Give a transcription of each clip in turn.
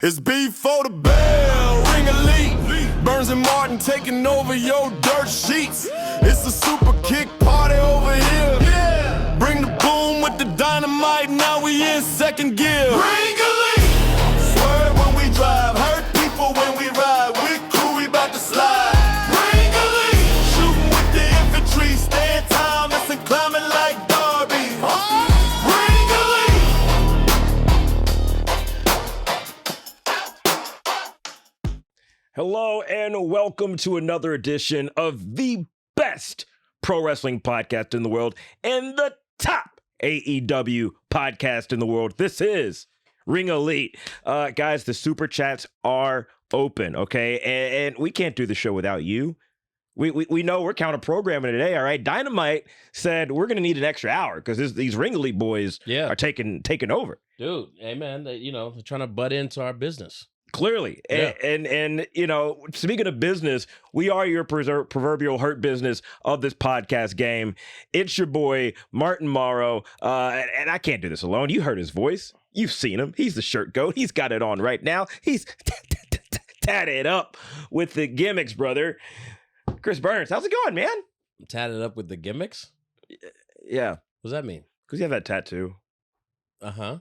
It's before the bell, ring elite. Burns and Martin taking over your dirt sheets. It's a super kick party over here. Yeah. Bring the boom with the dynamite, now we in second gear. Ring elite. Swerve when we drive, hurt people when we ride. We cool, we about to slide. Ring elite. Shooting with the infantry, stand timeless and climbing like Darby. Ring elite. Hello and welcome to another edition of the best pro wrestling podcast in the world and the top AEW podcast in the world. This is Ring Elite. Guys, the super chats are open, okay? And we can't do the show without you. We know we're counter programming today, all right? Dynamite said we're going to need an extra hour because these Ring Elite boys are taking over. Dude, hey man, they're trying to butt into our business. Clearly. Yeah. And you know, speaking of business, we are your proverbial hurt business of this podcast game. It's your boy, Martin Morrow. And I can't do this alone. You heard his voice. You've seen him. He's the shirt goat. He's got it on right now. He's tatted up with the gimmicks, brother. Chris Burns, how's it going, man? Tatted up with the gimmicks? Yeah. What does that mean? Because you have that tattoo. Uh-huh.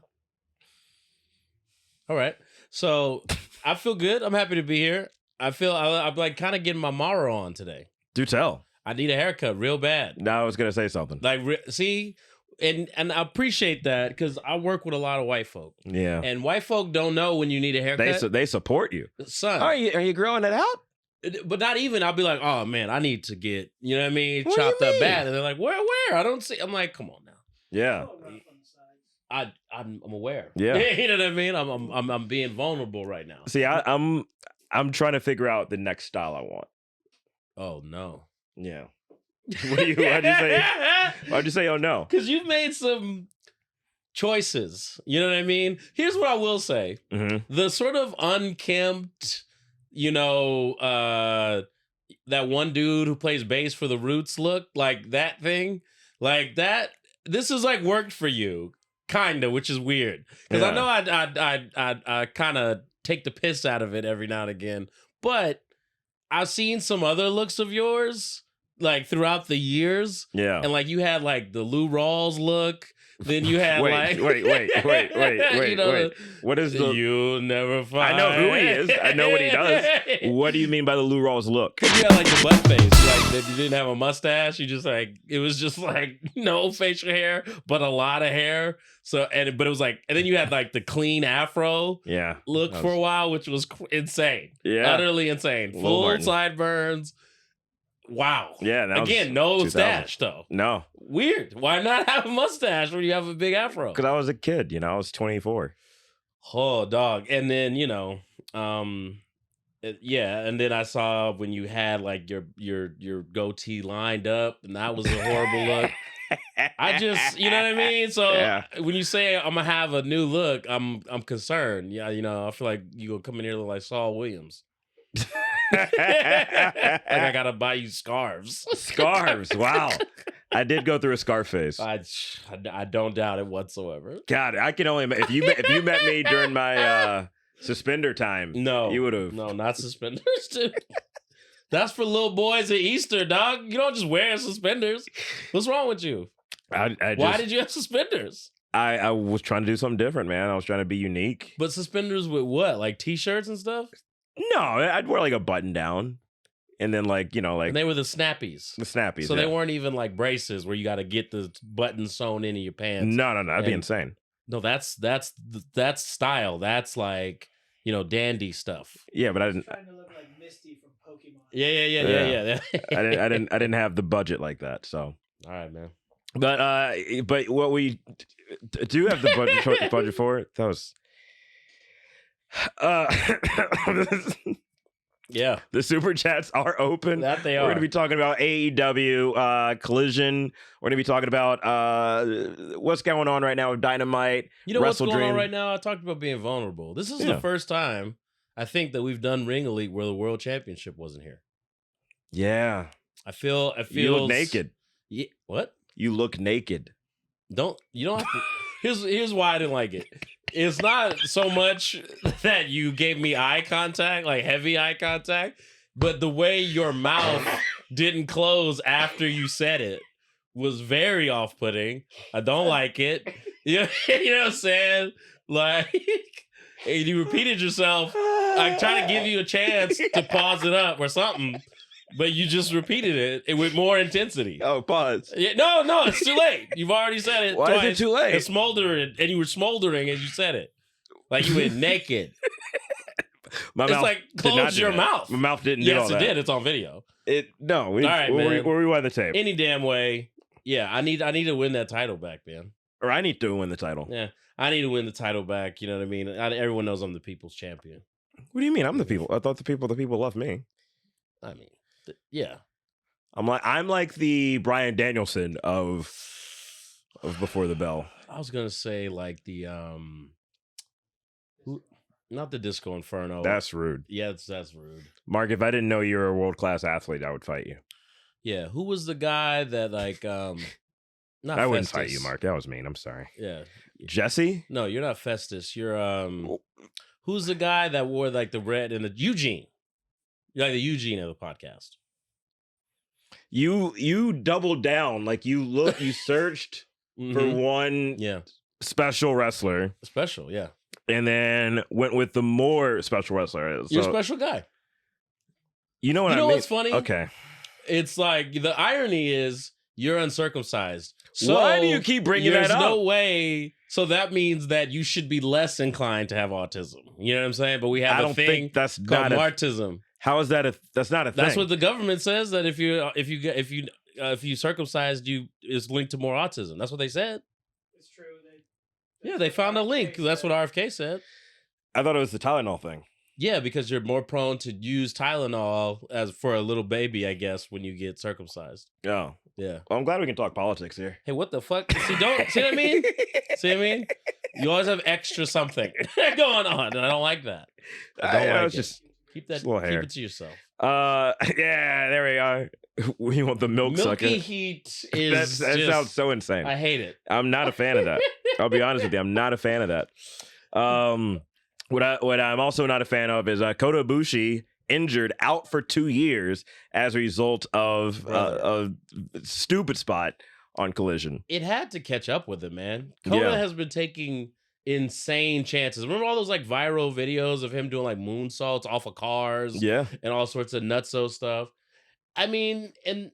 All right. So I feel good. I'm happy to be here. I'm like kind of getting my Morrow on today. Do tell. I need a haircut real bad. No, I was going to say something. Like, see, and I appreciate that because I work with a lot of white folk. Yeah. And white folk don't know when you need a haircut. They support you. Son. Are you growing it out? But not even. I'll be like, oh man, I need to get, you know what I mean, What do you chopped up mean? bad. And they're like, where? I don't see. I'm like, come on now. Yeah. I'm aware. Yeah. You know what I mean? I'm being vulnerable right now. See, I'm trying to figure out the next style I want. Oh no. Yeah. Why'd you say? Why'd you say? Oh no. Because you've made some choices. You know what I mean? Here's what I will say: the sort of unkempt, that one dude who plays bass for the Roots look, like that thing, like that. This is like worked for you. Kinda, which is weird because I know I kind of take the piss out of it every now and again, but I've seen some other looks of yours like throughout the years, and like you had like the Lou Rawls look, then you had wait. What is the? You'll never find. I know who he is. I know what he does. What do you mean by the Lou Rawls look? You had like the butt face, like that you didn't have a mustache. You just like it was just like no facial hair, but a lot of hair. So but it was like, and then you had like the clean afro look for a while, which was insane. Yeah, utterly insane. Full sideburns. Wow. Yeah. Again, no stash though. No. Weird. Why not have a mustache when you have a big afro? Because I was a kid. I was 24. Oh, dog. And then and then I saw when you had like your goatee lined up, and that was a horrible look. I just, you know what I mean? So when you say I'm gonna have a new look, I'm concerned. Yeah, I feel like you gonna come in here look like Saul Williams. Like I gotta buy you scarves. Scarves, wow. I did go through a scarf phase. I don't doubt it whatsoever. God, I can only if you met me during my suspender time. No, you would have. No, not suspenders, dude. That's for little boys at Easter, dog. You don't just wear suspenders. What's wrong with you? Why did you have suspenders? I was trying to do something different, man. I was trying to be unique. But suspenders with what? Like t-shirts and stuff? No, I'd wear like a button down. And then like, And they were the snappies. The snappies. So they weren't even like braces where you got to get the button sewn into your pants. No. That'd be insane. No, that's style. That's like, dandy stuff. Yeah, but I didn't. Trying to look like Misty from Pokemon. Yeah. I didn't have the budget like that. So. All right, man. But what we do have the budget for it, that was. Yeah, the super chats are open. That they are. We're going to be talking about AEW Collision. We're going to be talking about what's going on right now with Dynamite. What's going on right now? I talked about being vulnerable. This is the first time I think that we've done Ring Elite where the World Championship wasn't here. Yeah, I feel you look naked. Yeah, what? You look naked. You don't have to. Here's why I didn't like it. it's not so much that you gave me eye contact, like heavy eye contact, but the way your mouth didn't close after you said it was very off-putting. I don't like it. You know what I'm saying? Like, and you repeated yourself. I try to give you a chance to pause it up or something, but you just repeated it with more intensity. Oh, pause. Yeah, no, it's too late. You've already said it. Why twice. is it too late? It's smoldering, and you were smoldering as you said it. Like you went naked. My It's mouth like, did not close do your that. mouth. My mouth didn't do all Yes, it that. did. It's on video. No. All right, man. We'll rewind the tape. Any damn way. Yeah, I need to win that title back, man. Or I need to win the title. Yeah, I need to win the title back. You know what I mean? Everyone knows I'm the people's champion. What do you mean? I'm the people. I thought the people love me. I mean, yeah. I'm like the Bryan Danielson of Before the Bell. I was gonna say like the not the Disco Inferno. That's rude. Yeah, that's rude. Mark, if I didn't know you were a world-class athlete, I would fight you. Yeah, who was the guy that like not I wouldn't Festus. fight you, Mark. That was mean. I'm sorry. Yeah. Jesse? No, you're not Festus. You're who's the guy that wore like the red and the Eugene? You're like the Eugene of the podcast. You doubled down. Like you searched for Mhm. one Yeah. special wrestler Special, yeah. and then went with the more special wrestler. You're a So, special guy. you know what You I know mean? what's funny? Okay. It's like the irony is you're uncircumcised. So Why do you keep bringing that there's up? no way. So that means that you should be less inclined to have autism. You know what I'm saying? But we have I a don't thing think that's called not a, martism. how is that that's not a thing. That's what the government says, that if you circumcised, you is linked to more autism. That's what they said. It's true. Yeah, they found a link. That's what RFK said. I thought it was the Tylenol thing. Yeah, because you're more prone to use Tylenol as for a little baby, I guess, when you get circumcised. Oh. Yeah. Well, I'm glad we can talk politics here. Hey, what the fuck? See what I mean? See what I mean? You always have extra something going on, and I don't like that. I don't like it's it. just Keep that. little Keep hair. it to yourself. Yeah, there we are. We want the milk sucker. Milky heat is. That just, sounds so insane. I hate it. I'm not a fan of that. I'll be honest with you. I'm not a fan of that. What I'm also not a fan of is Kota Ibushi injured out for 2 years as a result of a stupid spot on Collision. It had to catch up with it, man. Kota has been taking insane chances. Remember all those like viral videos of him doing like moonsaults off of cars Yeah. and all sorts of nutso stuff? I mean, and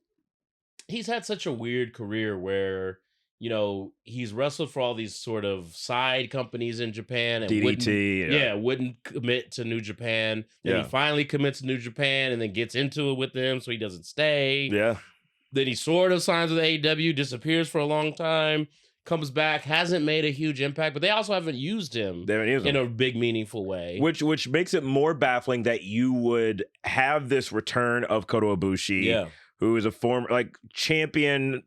he's had such a weird career where, you know, he's wrestled for all these sort of side companies in Japan and DDT. wouldn't commit to New Japan. Then Yeah. he finally commits to New Japan and then gets into it with them so he doesn't stay. Yeah. Then he sort of signs with AEW, disappears for a long time, comes back, hasn't made a huge impact, but they also haven't used him They haven't used in him. a big, meaningful way. Which makes it more baffling that you would have this return of Kota Ibushi, Yeah. who is a former like champion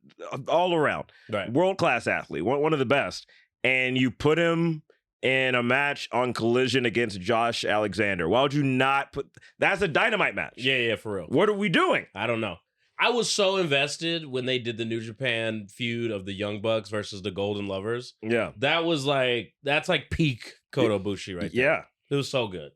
all around, Right. world-class athlete, one of the best, and you put him in a match on Collision against Josh Alexander. Why would you not put? That's a dynamite match. Yeah, for real. What are we doing? I don't know. I was so invested when they did the New Japan feud of the Young Bucks versus the Golden Lovers. Yeah. That's like peak Kota Ibushi right there. Yeah. It was so good.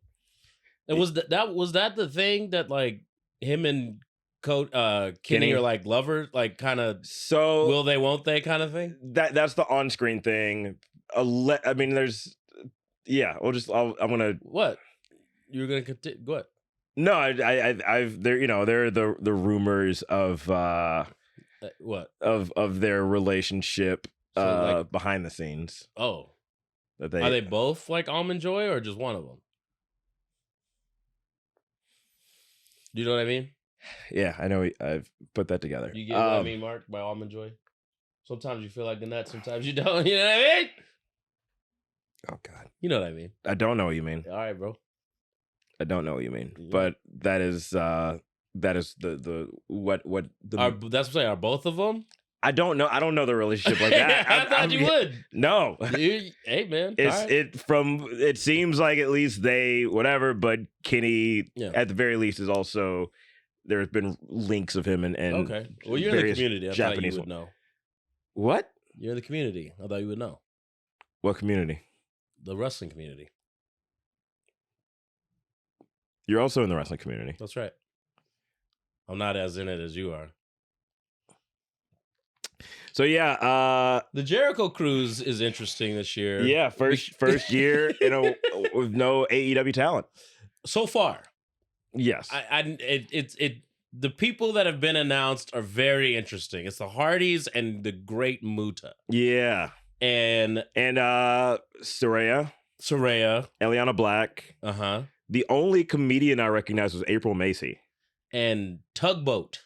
And was that the thing that like him and Kenny Kenny? are like lovers, like kind of So will they, won't they kind of thing? that's the on-screen thing. I mean, there's I'm gonna What? You're gonna continue? What? no. I've there are the rumors of What? of their relationship So, like- behind the scenes. Oh, That are they both like Almond Joy or just one of them? Do you know what I mean? Yeah, I know. I've put that together. You get what I mean, Mark, by Almond Joy? Sometimes you feel like the nut, sometimes you don't. You know what I mean? Oh God, You know what I mean. I don't know what you mean. All right, bro. I don't know what you mean. Yeah. But that is the what the That's what I'm saying. Are both of them? I don't know. I don't know the relationship like that. I thought you would. No. Hey, man. It's all right. it seems like at least they whatever, but Kenny Yeah. at the very least is also there's been links of him and Okay. Well, you're in the various community. I thought Japanese you would know. What? You're in the community. I thought you would know. What community? the wrestling community. You're also in the wrestling community. That's right. I'm not as in it as you are. So yeah, The Jericho Cruise is interesting this year. yeah, first year with no AEW talent. So far, Yes. The people that have been announced are very interesting. It's the Hardys and the Great Muta. Yeah. And Saraya, Eliana Black. Uh-huh. The only comedian I recognized was April Macy. And Tugboat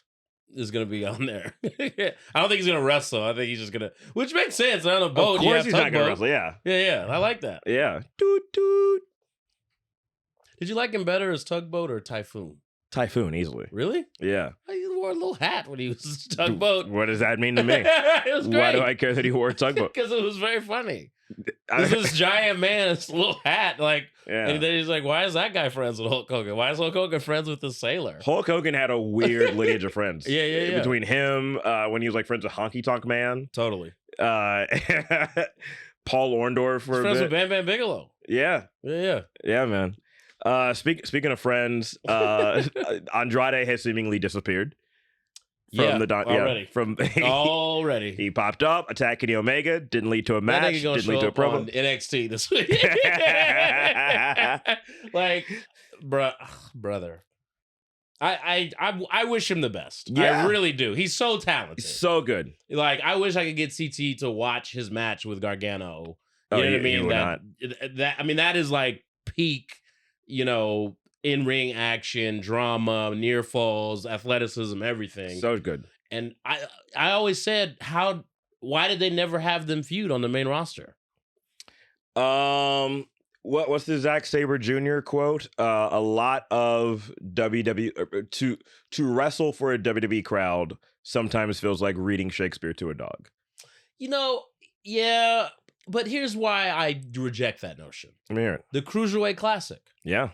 is going to be on there. I don't think he's going to wrestle. I think he's just going to, which makes sense. On a boat, Of course he's not going to wrestle, yeah. Yeah, I like that. Yeah. Toot, toot. Did you like him better as Tugboat or Typhoon? Typhoon, easily. Really? Yeah. He wore a little hat when he was Tugboat. What does that mean to me? It was great. Why do I care that he wore a tugboat? Because it was very funny. This giant man, this little hat, and then he's like, why is that guy friends with Hulk Hogan? Why is Hulk Hogan friends with the sailor? Hulk Hogan had a weird lineage of friends. Yeah. Between him, when he was friends with Honky Tonk Man. Totally. Paul Orndorff for a friends bit. with Bam Bam Bigelow. Yeah, man. Speaking of friends, Andrade has seemingly disappeared. Already. He popped up, attacked Kenny Omega, didn't lead to a match, didn't lead to a promo. On NXT this week. Brother. I wish him the best. Yeah. I really do. He's so talented. So good. I wish I could get CT to watch his match with Gargano. You know what I mean? That is peak, in-ring action, drama, near falls, athleticism, everything. So good. And I always said, why did they never have them feud on the main roster? What's the Zack Sabre Jr. quote? A lot of WWE to wrestle for a WWE crowd sometimes feels like reading Shakespeare to a dog. Yeah, but here's why I reject that notion. Let me hear it. The Cruiserweight Classic. Yeah.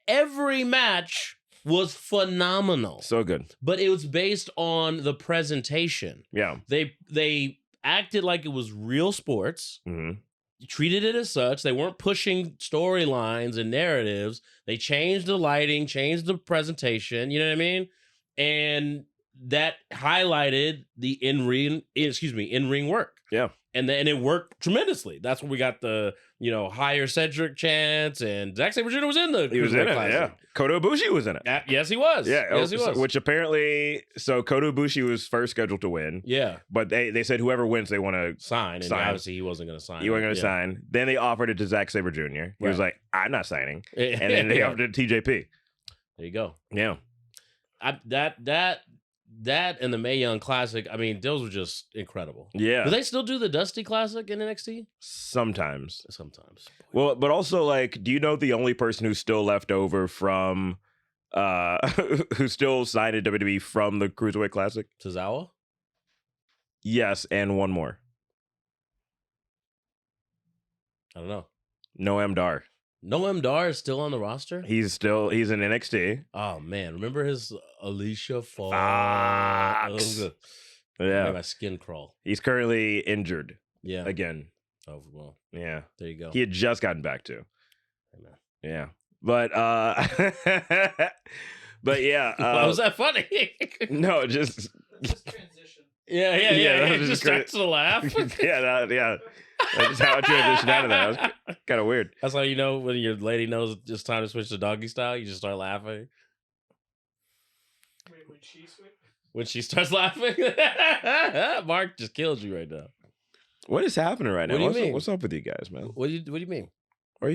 Every match was phenomenal. So good. But it was based on the presentation. Yeah. They acted like it was real sports. Mm-hmm. Treated it as such. They weren't pushing storylines and narratives. They changed the lighting, changed the presentation. You know what I mean? And that highlighted the in-ring work. Yeah. And it worked tremendously. That's when we got the, higher Cedric chants, and Zack Sabre Jr. was in the He was in it, yeah. Kota Ibushi was in it. Yes, he was. Yeah. Yes, he was. Which apparently, Kota Ibushi was first scheduled to win. Yeah. But they said whoever wins, they want to sign. And obviously he wasn't going to sign. He wasn't going to sign. Then they offered it to Zack Sabre Jr. He was like, I'm not signing. And then they offered it to TJP. There you go. Yeah. That and the Mae Young Classic, those were just incredible. Yeah. Do they still do the Dusty Classic in NXT? Sometimes. Boy. Well, but also, do you know the only person who's still left over from, who's still signed at WWE from the Cruiserweight Classic? Tozawa? Yes, and one more. I don't know. Noam Dar. Noam Dar is still on the roster? He's in NXT. Oh, man. Remember his Alicia Fox? Yeah. Made my skin crawl. He's currently injured. Yeah. Again. Oh, well. Yeah. There you go. He had just gotten back to. Amen. Yeah. But, but yeah. Why was that funny? No, just transition. Yeah. It just starts to laugh. yeah. That's how I transitioned out of that. That was kind of weird. That's how you know when your lady knows it's time to switch to doggy style. You just start laughing. Wait, when she switched? When she starts laughing? Mark just kills you right now. What is happening right now? What do you mean? What's up with you guys, man? What do you mean? Why are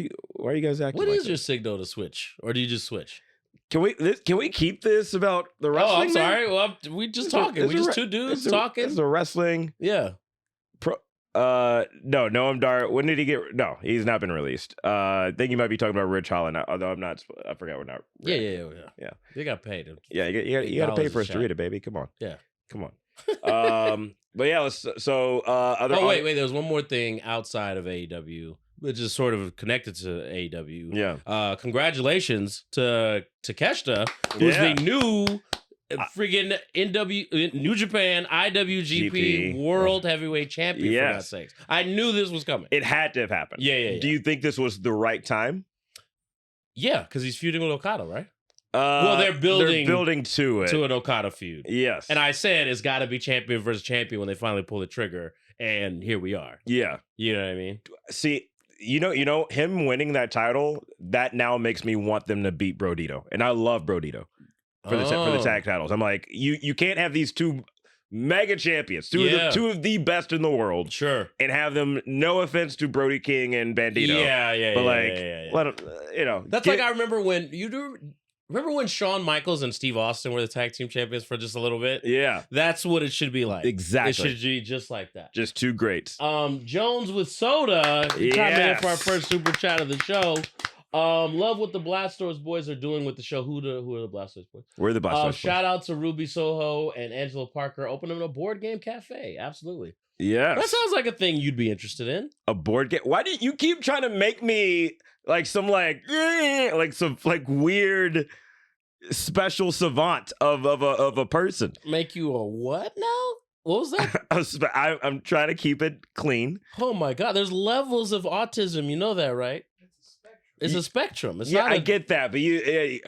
you guys acting What like is your signal to switch? Or do you just switch? Can we keep this about the wrestling? Oh, I'm sorry. Well, we just talking. We just two dudes talking. It's the wrestling. Yeah. No, Noam Dar. When did he get? No, he's not been released. I think you might be talking about Rich Holland. Although I'm not. I forgot we're not. Yeah. They got paid. Yeah, you got to pay for us to read it, baby. Come on. Yeah. Come on. But yeah, let's. So other. Oh wait. There was one more thing outside of AEW, which is sort of connected to AEW. Yeah. Congratulations to Takeshita, who's the new Freaking New Japan IWGP GP. World Heavyweight Champion, for God's sakes. I knew this was coming. It had to have happened. Yeah. Do you think this was the right time? Yeah, because he's feuding with Okada, right? Well, they're building to it. to an Okada feud. Yes. And I said it's got to be champion versus champion when they finally pull the trigger, and here we are. Yeah. You know what I mean? See, you know, him winning that title, that now makes me want them to beat Brodito. And I love Brodito for the tag titles. I'm like, you can't have these two mega champions, two of the best in the world, Sure, and have them. No offense to Brody King and Bandito, but let them, you know. That's like I remember when remember when Shawn Michaels and Steve Austin were the tag team champions for just a little bit? Yeah, that's what it should be like. Exactly, it should be just like that. Just two greats. Jones with soda. Chime in for our first super chat of the show. Love what the Blast Stores boys are doing with the show. Who are the Blast Stores boys? We're the Blast Stores boys. Shout out to Ruby Soho and Angela Parker opening a board game cafe. Absolutely. Yes. That sounds like a thing you'd be interested in. A board game? Why do you keep trying to make me like some some weird special savant of a person? Make you a what now? What was that? I'm trying to keep it clean. Oh my God. There's levels of autism. You know that, right? It's a spectrum. It's not I get that, but you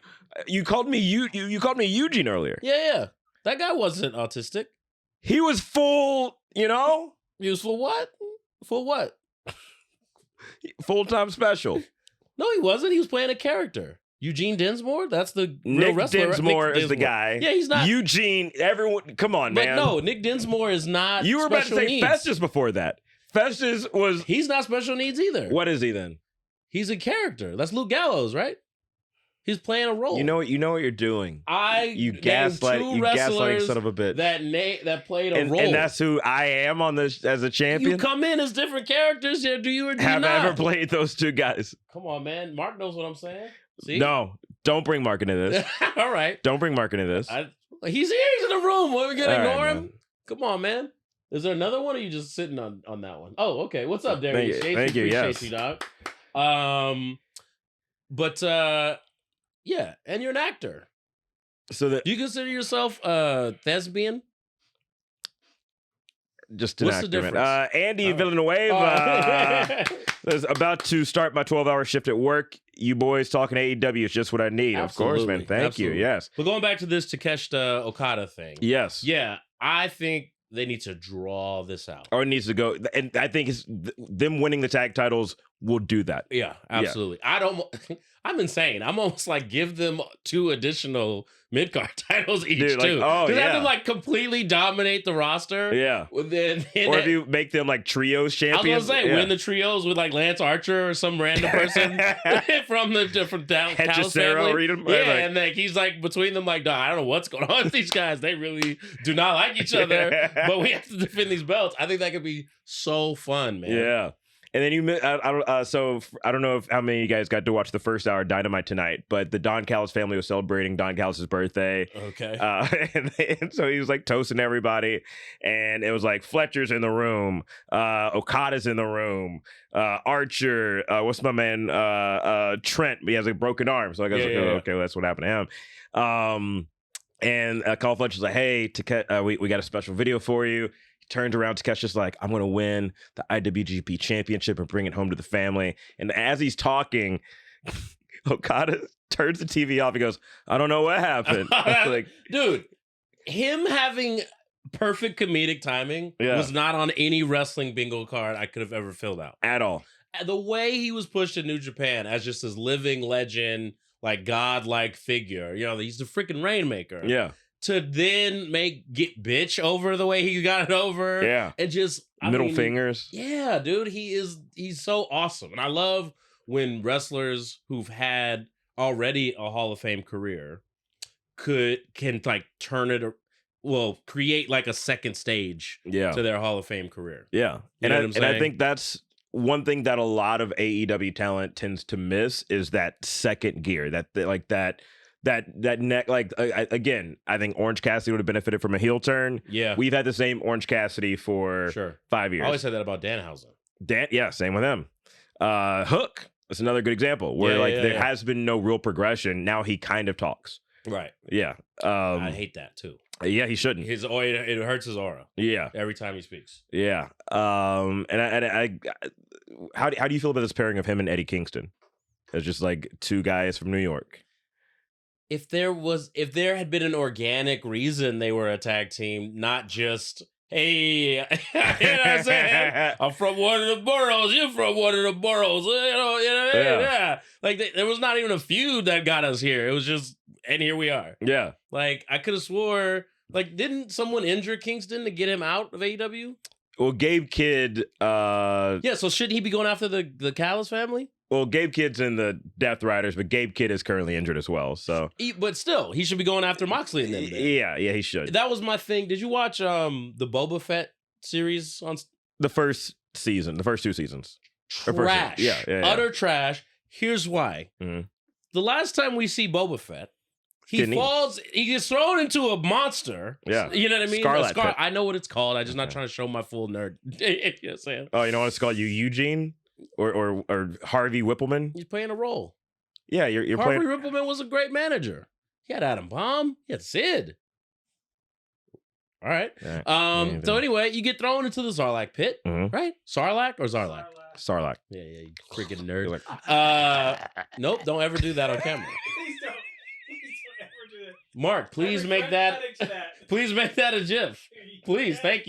called me you called me Eugene earlier. Yeah. That guy wasn't autistic. He was full, you know? He was full what? Full what? Full-time special. No, he wasn't. He was playing a character. Eugene Dinsmore? That's the real Nick wrestler. Dinsmore is the guy. Yeah, he's not. Eugene, everyone, come on, man. But no, Nick Dinsmore is not. You were about to say needs. Festus before that. Festus was. He's not special needs either. What is he then? He's a character. That's Luke Gallows, right? He's playing a role. You know what you're doing. You gaslighting son of a bitch. That played a role. And that's who I am on this as a champion. You come in as different characters here. Do you or do Have you not? I ever played those two guys? Come on, man. Mark knows what I'm saying. See? No, don't bring Mark into this. All right. Don't bring Mark into this. He's here. He's in the room. What, are we going to ignore him? Man. Come on, man. Is there another one, or are you just sitting on that one? Oh, okay. What's up, Darius? Thank you. Yes. You, dog. Yeah, and you're an actor. So do you consider yourself a thespian? Just an What's actor, the difference? man. Andy Villanueva is about to start my 12-hour shift at work. You boys talking AEW is just what I need. Absolutely. Of course, man. Thank you. Yes. But going back to this Takeshita Okada thing. Yes. Yeah, I think they need to draw this out. Or it needs to go. And I think it's them winning the tag titles will do that. Yeah, absolutely. Yeah. I'm insane. I'm almost like give them 2 additional mid-card titles each, dude, too. Have them like completely dominate the roster. Yeah. Or if you make them like trios champions. I was gonna say, win the trios with like Lance Archer or some random person from the different Dallas family. And like he's like between them like, I don't know what's going on with these guys. They really do not like each other, but we have to defend these belts. I think that could be so fun, man. Yeah. And then I don't know how many of you guys got to watch the first hour of Dynamite tonight, but the Don Callis family was celebrating Don Callis' birthday. Okay. And so he was like toasting everybody, and it was like Fletcher's in the room, Okada's in the room, Archer, what's my man, Trent, he has a broken arm, so I guess okay, well, that's what happened to him. And Carl Fletcher's like, hey, we got a special video for you. Turned around, Takesha's like, I'm going to win the IWGP championship and bring it home to the family. And as he's talking, Okada turns the TV off. He goes, I don't know what happened. Like, dude, him having perfect comedic timing was not on any wrestling bingo card I could have ever filled out. At all. The way he was pushed in New Japan as just this living legend, like godlike figure. You know, he's the freaking Rainmaker. Yeah. To then get bitch over the way he got it over. Yeah. And just middle fingers. Yeah, dude. He's so awesome. And I love when wrestlers who've had already a Hall of Fame career can like turn it, create like a second stage to their Hall of Fame career. Yeah. You know what I'm saying? I think that's one thing that a lot of AEW talent tends to miss is that second gear, that neck, like again, I think Orange Cassidy would have benefited from a heel turn. Yeah, we've had the same Orange Cassidy for 5 years. I always said that about Danhausen. Same with him. Hook is another good example where there has been no real progression. Now he kind of talks. Right. Yeah. I hate that too. Yeah, he shouldn't. His aura, it hurts his aura Yeah. every time he speaks. Yeah. And how do you feel about this pairing of him and Eddie Kingston? As just like two guys from New York. If there had been an organic reason they were a tag team, not just, hey, you know what I'm saying? I'm from one of the boroughs, you're from one of the boroughs, yeah. Like there was not even a feud that got us here. It was just, and here we are. Yeah. Like I could have swore, like didn't someone injure Kingston to get him out of AEW? Well, Gabe Kidd. Yeah, so should he be going after the Callis family? Well, Gabe Kidd's in the Death Riders, but Gabe Kidd is currently injured as well. So, But still, he should be going after Moxley and them. Then. Yeah, he should. That was my thing. Did you watch the Boba Fett series on The first season, the first two seasons? trash? Yeah. Utter trash. Here's why. Mhm. The last time we see Boba Fett, he gets thrown into a monster. Yeah. You know what I mean? Scarlet Pit. I know what it's called. I'm just not trying to show my full nerd. You know what I'm saying? Oh, you know what it's called? You Eugene or Harvey Whippleman? He's playing a role. Yeah, you're Harvey playing. Whippleman was a great manager. He had Adam Bomb. He had Sid. All right. So anyway, you get thrown into the Sarlacc pit, right? Sarlacc or Zarlak? Sarlacc. Yeah, you freaking nerd. You're like, Nope, don't ever do that on camera. Please don't ever do that. Mark, please I make regret that. cutting to that. Please make that a GIF. Please, Yeah. thank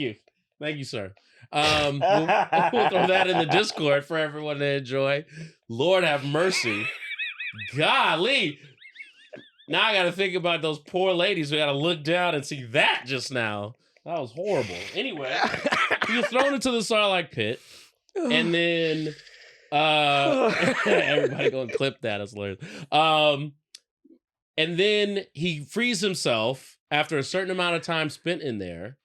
you, sir. We'll throw that in the Discord for everyone to enjoy. Lord have mercy. Golly. Now I got to think about those poor ladies who got to look down and see that just now. That was horrible. Anyway, he was thrown into the Sarlacc pit, and then everybody gonna clip that. It's hilarious. And then he frees himself after a certain amount of time spent in there.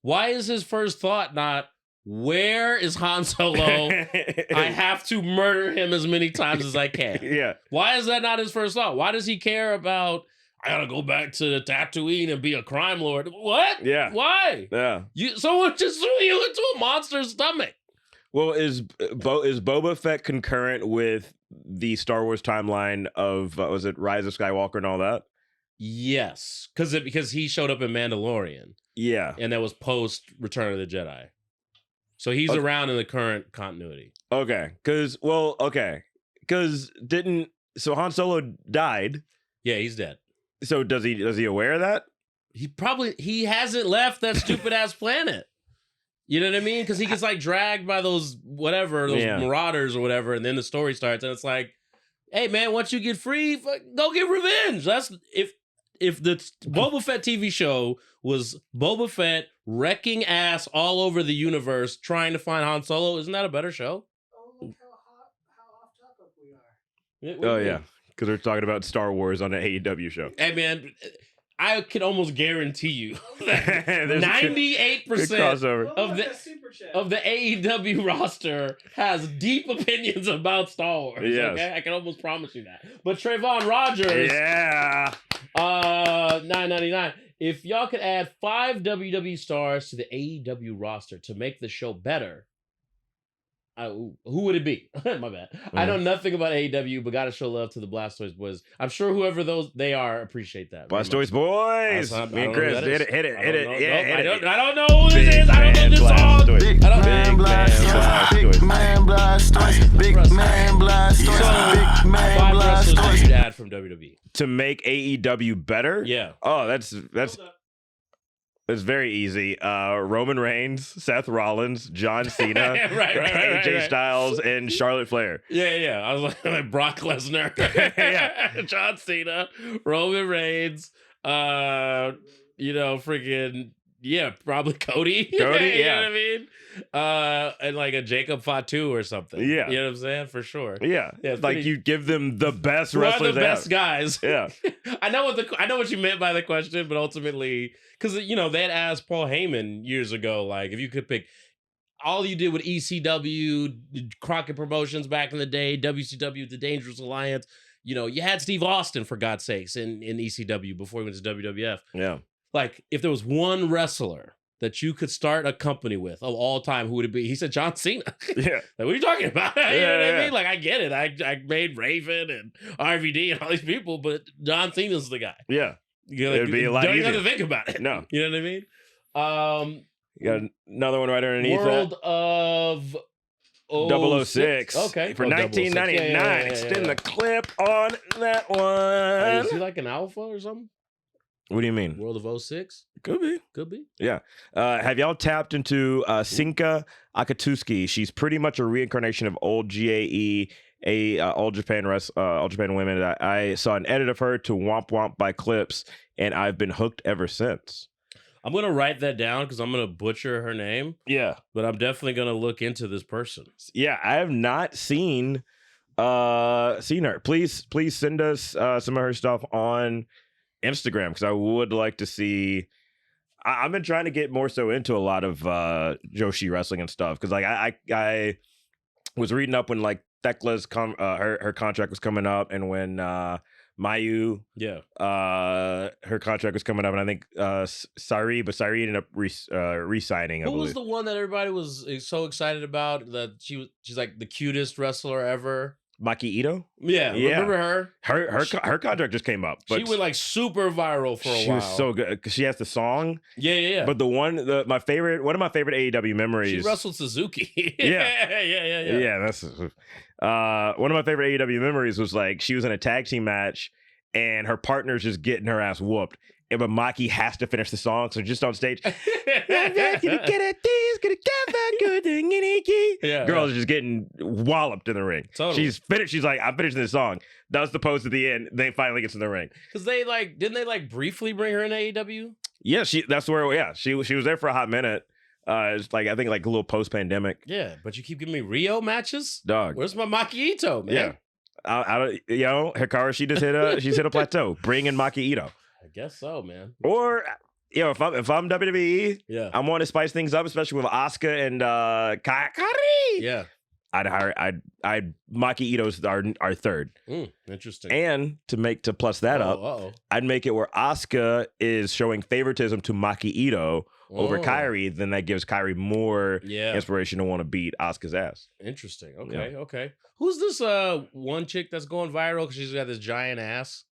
Why is his first thought not, where is Han Solo? I have to murder him as many times as I can. Yeah. Why is that not his first thought? Why does he care about, I gotta go back to Tatooine and be a crime lord? What? Yeah. Why? Yeah. Someone just threw you into a monster's stomach. Well, is Boba Fett concurrent with the Star Wars timeline of was it Rise of Skywalker and all that? Yes, because he showed up in Mandalorian, Yeah. and that was post Return of the Jedi. So he's around in the current continuity. Okay. Because so Han Solo died. Yeah, he's dead. So does he aware of that? He hasn't left that stupid ass planet. You know what I mean? Because he gets like dragged by those marauders or whatever, and then the story starts, and it's like, hey man, once you get free, go get revenge. That's if the Boba Fett TV show was Boba Fett wrecking ass all over the universe trying to find Han Solo, isn't that a better show? Oh, look how off topic we are. Oh yeah, because we're talking about Star Wars on an AEW show. Hey man, I could almost guarantee you that There's a 98% crossover. of the AEW roster has deep opinions about Star Wars. Yes. Okay, I can almost promise you that. But Trayvon Rogers, Yeah. $9.99. If y'all could add 5 WWE stars to the AEW roster to make the show better, who would it be? My bad. I know nothing about AEW, but gotta show love to the Blastoise boys. I'm sure whoever they are appreciate that. Blastoise boys. I Me and don't know who Chris. that Hit is. it. I don't know. Yeah, Nope, hit it. I don't know who this is. I don't know this song. Blastoise. Big man Blastoise. Big man Blastoise. Big man 5 wrestlers that you'd add from WWE. To make AEW better? Yeah. Oh, that's very easy. Roman Reigns, Seth Rollins, John Cena, right, AJ Styles, and Charlotte Flair. Yeah. I was like Brock Lesnar. Yeah. John Cena, Roman Reigns, freaking, probably Cody. Cody, You know what I mean? And like a Jacob Fatu or something. Yeah. You know what I'm saying? For sure. Yeah. it's Like pretty- you give them the best Who are wrestlers the best guys? Yeah. I know what you meant by the question, but ultimately, because they had asked Paul Heyman years ago, like if you could pick, all you did with ECW, Crockett Promotions back in the day, WCW, the Dangerous Alliance, you had Steve Austin for God's sakes in ECW before he went to WWF. Yeah. Like if there was one wrestler that you could start a company with of all time, who would it be? He said John Cena. Yeah. Like, what are you talking about? You know what Yeah. I mean? Like, I get it. I made Raven and RVD and all these people, but John Cena's the guy. Yeah. You know, It'd be a lot don't even easier. have to think about it. No. You know what I mean? You got another one right underneath World of that. 006. Okay. For Oh, 1999. 006. Yeah. Extend the clip on that one. Is he like an alpha or something? What do you mean? World of 06? Could be. Could be. Have y'all tapped into Sinka Akatsuki? She's pretty much a reincarnation of old GAE, All Japan Women. I saw an edit of her to Womp Womp by Clips, and I've been hooked ever since. I'm going to write that down because I'm going to butcher her name, Yeah. but I'm definitely going to look into this person. Yeah, I have not seen her. Please send us some of her stuff on Instagram because I would like to see. I've been trying to get more so into a lot of Joshi wrestling and stuff because like I was reading up when like Thekla's her contract was coming up and when Mayu her contract was coming up and I think Sari ended up re-signing. Who was the one that everybody was so excited about that she's like the cutest wrestler ever? Maki Ito? Yeah. Remember her? Her contract just came up. But she went like super viral for a while. She was so good because she has the song. Yeah. But one of my favorite AEW memories. She wrestled Suzuki. Yeah. Yeah. That's one of my favorite AEW memories was like she was in a tag team match and her partner's just getting her ass whooped. But Maki has to finish the song, so just on stage. Girls are just getting walloped in the ring. Totally. She's finished. She's like, I'm finishing this song. Does the pose at the end. They finally gets in the ring. Because didn't they briefly bring her in AEW? Yeah, that's where. Yeah, she was there for a hot minute. It's like I think like a little post pandemic. Yeah, but you keep giving me Rio matches. Dog, where's my Maki Ito, man? Yeah, Hikaru, she's hit a plateau. Bring in Maki Ito. I guess so, man. Or if I'm WWE, yeah, I'm wanting to spice things up, especially with Asuka and Kakari. Yeah, I'd Maki Ito's our third. Interesting. And to plus that up, I'd make it where Asuka is showing favoritism to Maki Ito over Kairi, then that gives Kairi more inspiration to want to beat Asuka's ass. Interesting. Okay. Who's this one chick that's going viral because she's got this giant ass?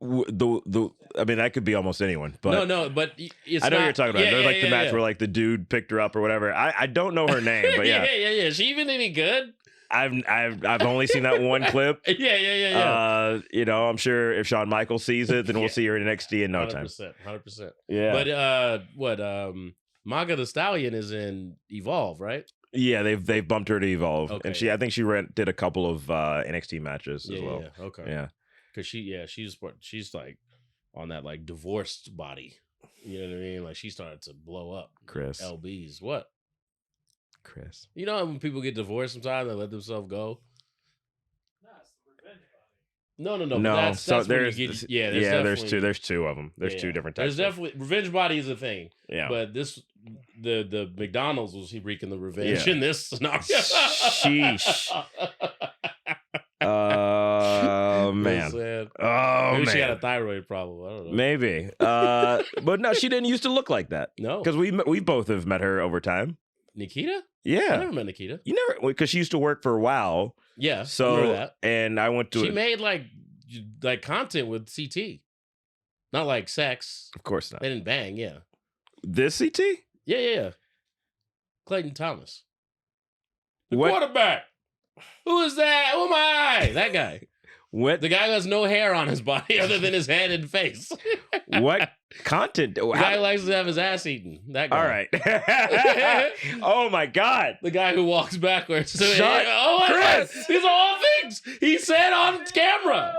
I mean, that could be almost anyone. But no, but it's I know not, what you're talking about. Yeah, There's the match yeah. where like the dude picked her up or whatever. I don't know her name, but yeah. yeah. Is she even any good? I've only seen that one clip. Yeah. I'm sure if Shawn Michaels sees it, then we'll see her in NXT in no time. 100%. Yeah. But Maga the Stallion is in Evolve, right? Yeah, they've bumped her to Evolve, Okay. and I think she did a couple of NXT matches as well. Yeah. Okay. Yeah. Because she's like on that like divorced body. You know what I mean? Like she started to blow up. Chris. LBs. What? Chris. You know when people get divorced sometimes they let themselves go? No, it's the revenge body. No. No. That's So when there's you get, there's two of them. There's two different types. There's definitely revenge body is a thing. Yeah. But this the McDonald's was he wreaking the revenge Yeah. in this scenario. Sheesh. Oh man. Oh Maybe man. she had a thyroid problem. I don't know. Maybe. But no, she didn't used to look like that. No. Because we both have met her over time. Nikita? I Yeah. never met Nikita. You never, because she used to work for a while. Yeah. So, remember that. and I went to She made like content with CT. Not like sex. Of course not. They didn't bang, yeah. This CT? Yeah. Clayton Thomas. The What? quarterback. Who is that? Who am I? That guy. What? The guy who has no hair on his body other than his head and face. What content? The guy who likes to have his ass eaten. That guy. All right. Oh my God. The guy who walks backwards. Shut Chris. These are all things he said on camera.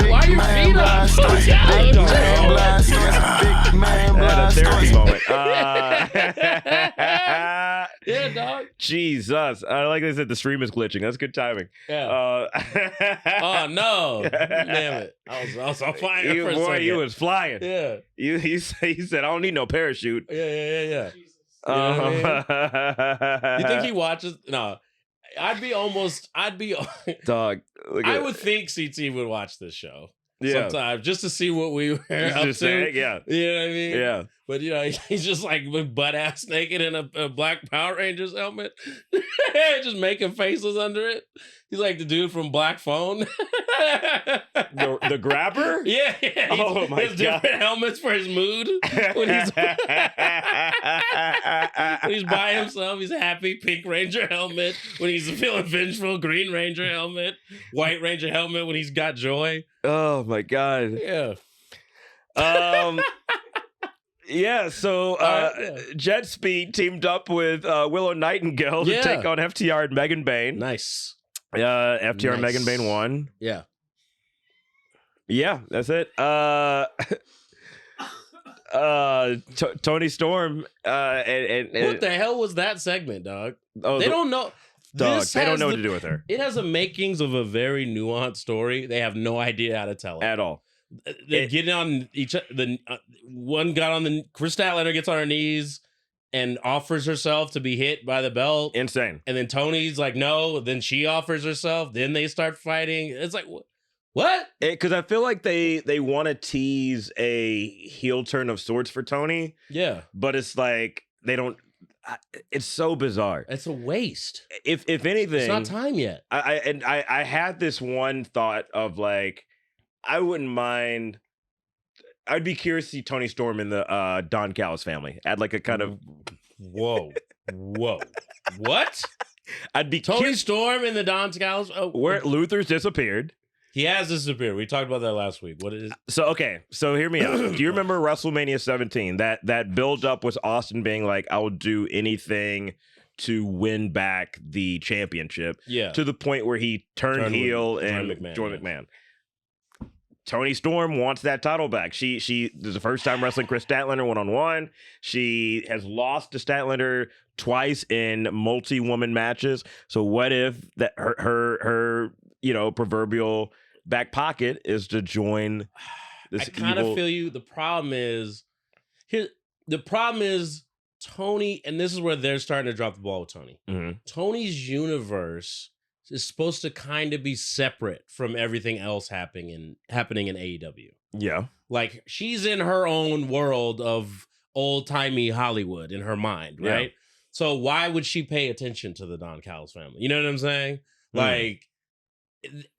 Why are your feet up? I don't know. Had a therapy moment. Yeah, dog. Jesus. I like they said the stream is glitching. That's good timing. Yeah. Oh no! Damn it! I was on fire for a second. You was flying. Yeah. He said, I don't need no parachute. Yeah. Jesus. You know what I You You think he watches? No. I'd be dog? I would think CT would watch this show. Yeah. sometimes just to see what we were up Just to. saying, yeah. You know what I mean? Yeah. But he's just like butt ass naked in a black Power Rangers helmet, just making faces under it. He's like the dude from Black Phone. The grabber? Yeah. Oh my He has different helmets for his mood. When he's by himself, he's happy. Pink Ranger helmet. When he's feeling vengeful, Green Ranger helmet. White Ranger helmet when he's got joy. Oh my God. Yeah. Yeah, so Jet Speed teamed up with Willow Nightingale to take on FTR and Megan Bayne. Nice. FTR and Megan Bayne won. Yeah. Yeah, that's it. Toni Storm and what the hell was that segment, dog? Oh, They don't know. dog. This They don't has know what the- to do with her It has the makings of a very nuanced story. They have no idea how to tell it. at all. They're getting on each the one got on the Chris Statlander gets on her knees and offers herself to be hit by the belt. Insane. And then Tony's like, no. Then she offers herself. Then they start fighting. It's like, what? Because I feel like they want to tease a heel turn of sorts for Toni, Yeah. but it's like they don't. It's so bizarre. It's a waste. If anything, It's not time yet. I had this one thought of like, I wouldn't mind. I'd be curious to see Toni Storm in the Don Callis family. Add like a kind of Whoa. What? I'd be Toni curious Storm in the Don Scales? Oh, where Luther's disappeared. he has disappeared. We talked about that last week. What is? So hear me out. Do you remember WrestleMania 17? That build up was Austin being like, I will do anything to win back the championship. Yeah. To the point where he turned heel with and joined McMahon. Toni Storm wants that title back. She this is the first time wrestling Chris Statlander one-on-one. She has lost to Statlander twice in multi-woman matches. So what if that her proverbial back pocket is to join this I kind evil... of feel you. The problem is Toni, and this is where they're starting to drop the ball with Toni. Mhm. Toni's universe is supposed to kind of be separate from everything else happening in AEW. Yeah. Like she's in her own world of old-timey Hollywood in her mind, Yeah. right? So why would she pay attention to the Don Callis family? You know what I'm saying? Like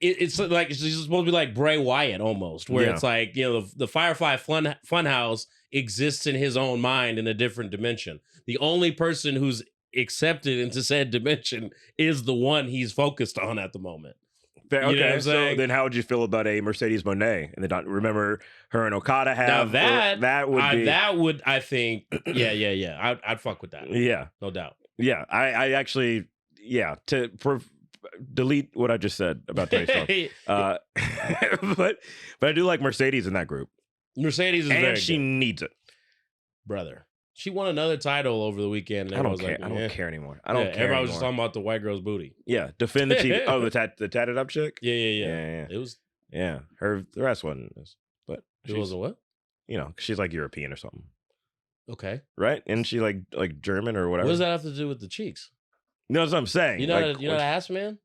it's like she's supposed to be like Bray Wyatt almost, where it's like, the Firefly Funhouse exists in his own mind in a different dimension. The only person who's accepted into said dimension is the one he's focused on at the moment. Okay, You know what I'm so saying? then how would you feel about a Mercedes Moné? And then remember her and Okada have Now that would be I think I'd fuck with that. yeah. No doubt. Yeah. I actually delete what I just said about Toni Storm. But I do like Mercedes in that group. Mercedes is And very she good, needs it. brother. She won another title over the weekend. And I don't care. Like, I don't eh. care anymore. I don't care. Everybody was just anymore. talking about the white girl's booty. Yeah, defend the TV. Oh, the tatted up chick. Yeah. It was. Yeah, the rest wasn't. But It wasn't what? She's like European or something, Okay. right? And she like German or whatever. What does that have to do with the cheeks? No, that's what I'm saying. You're Like, not an ass man?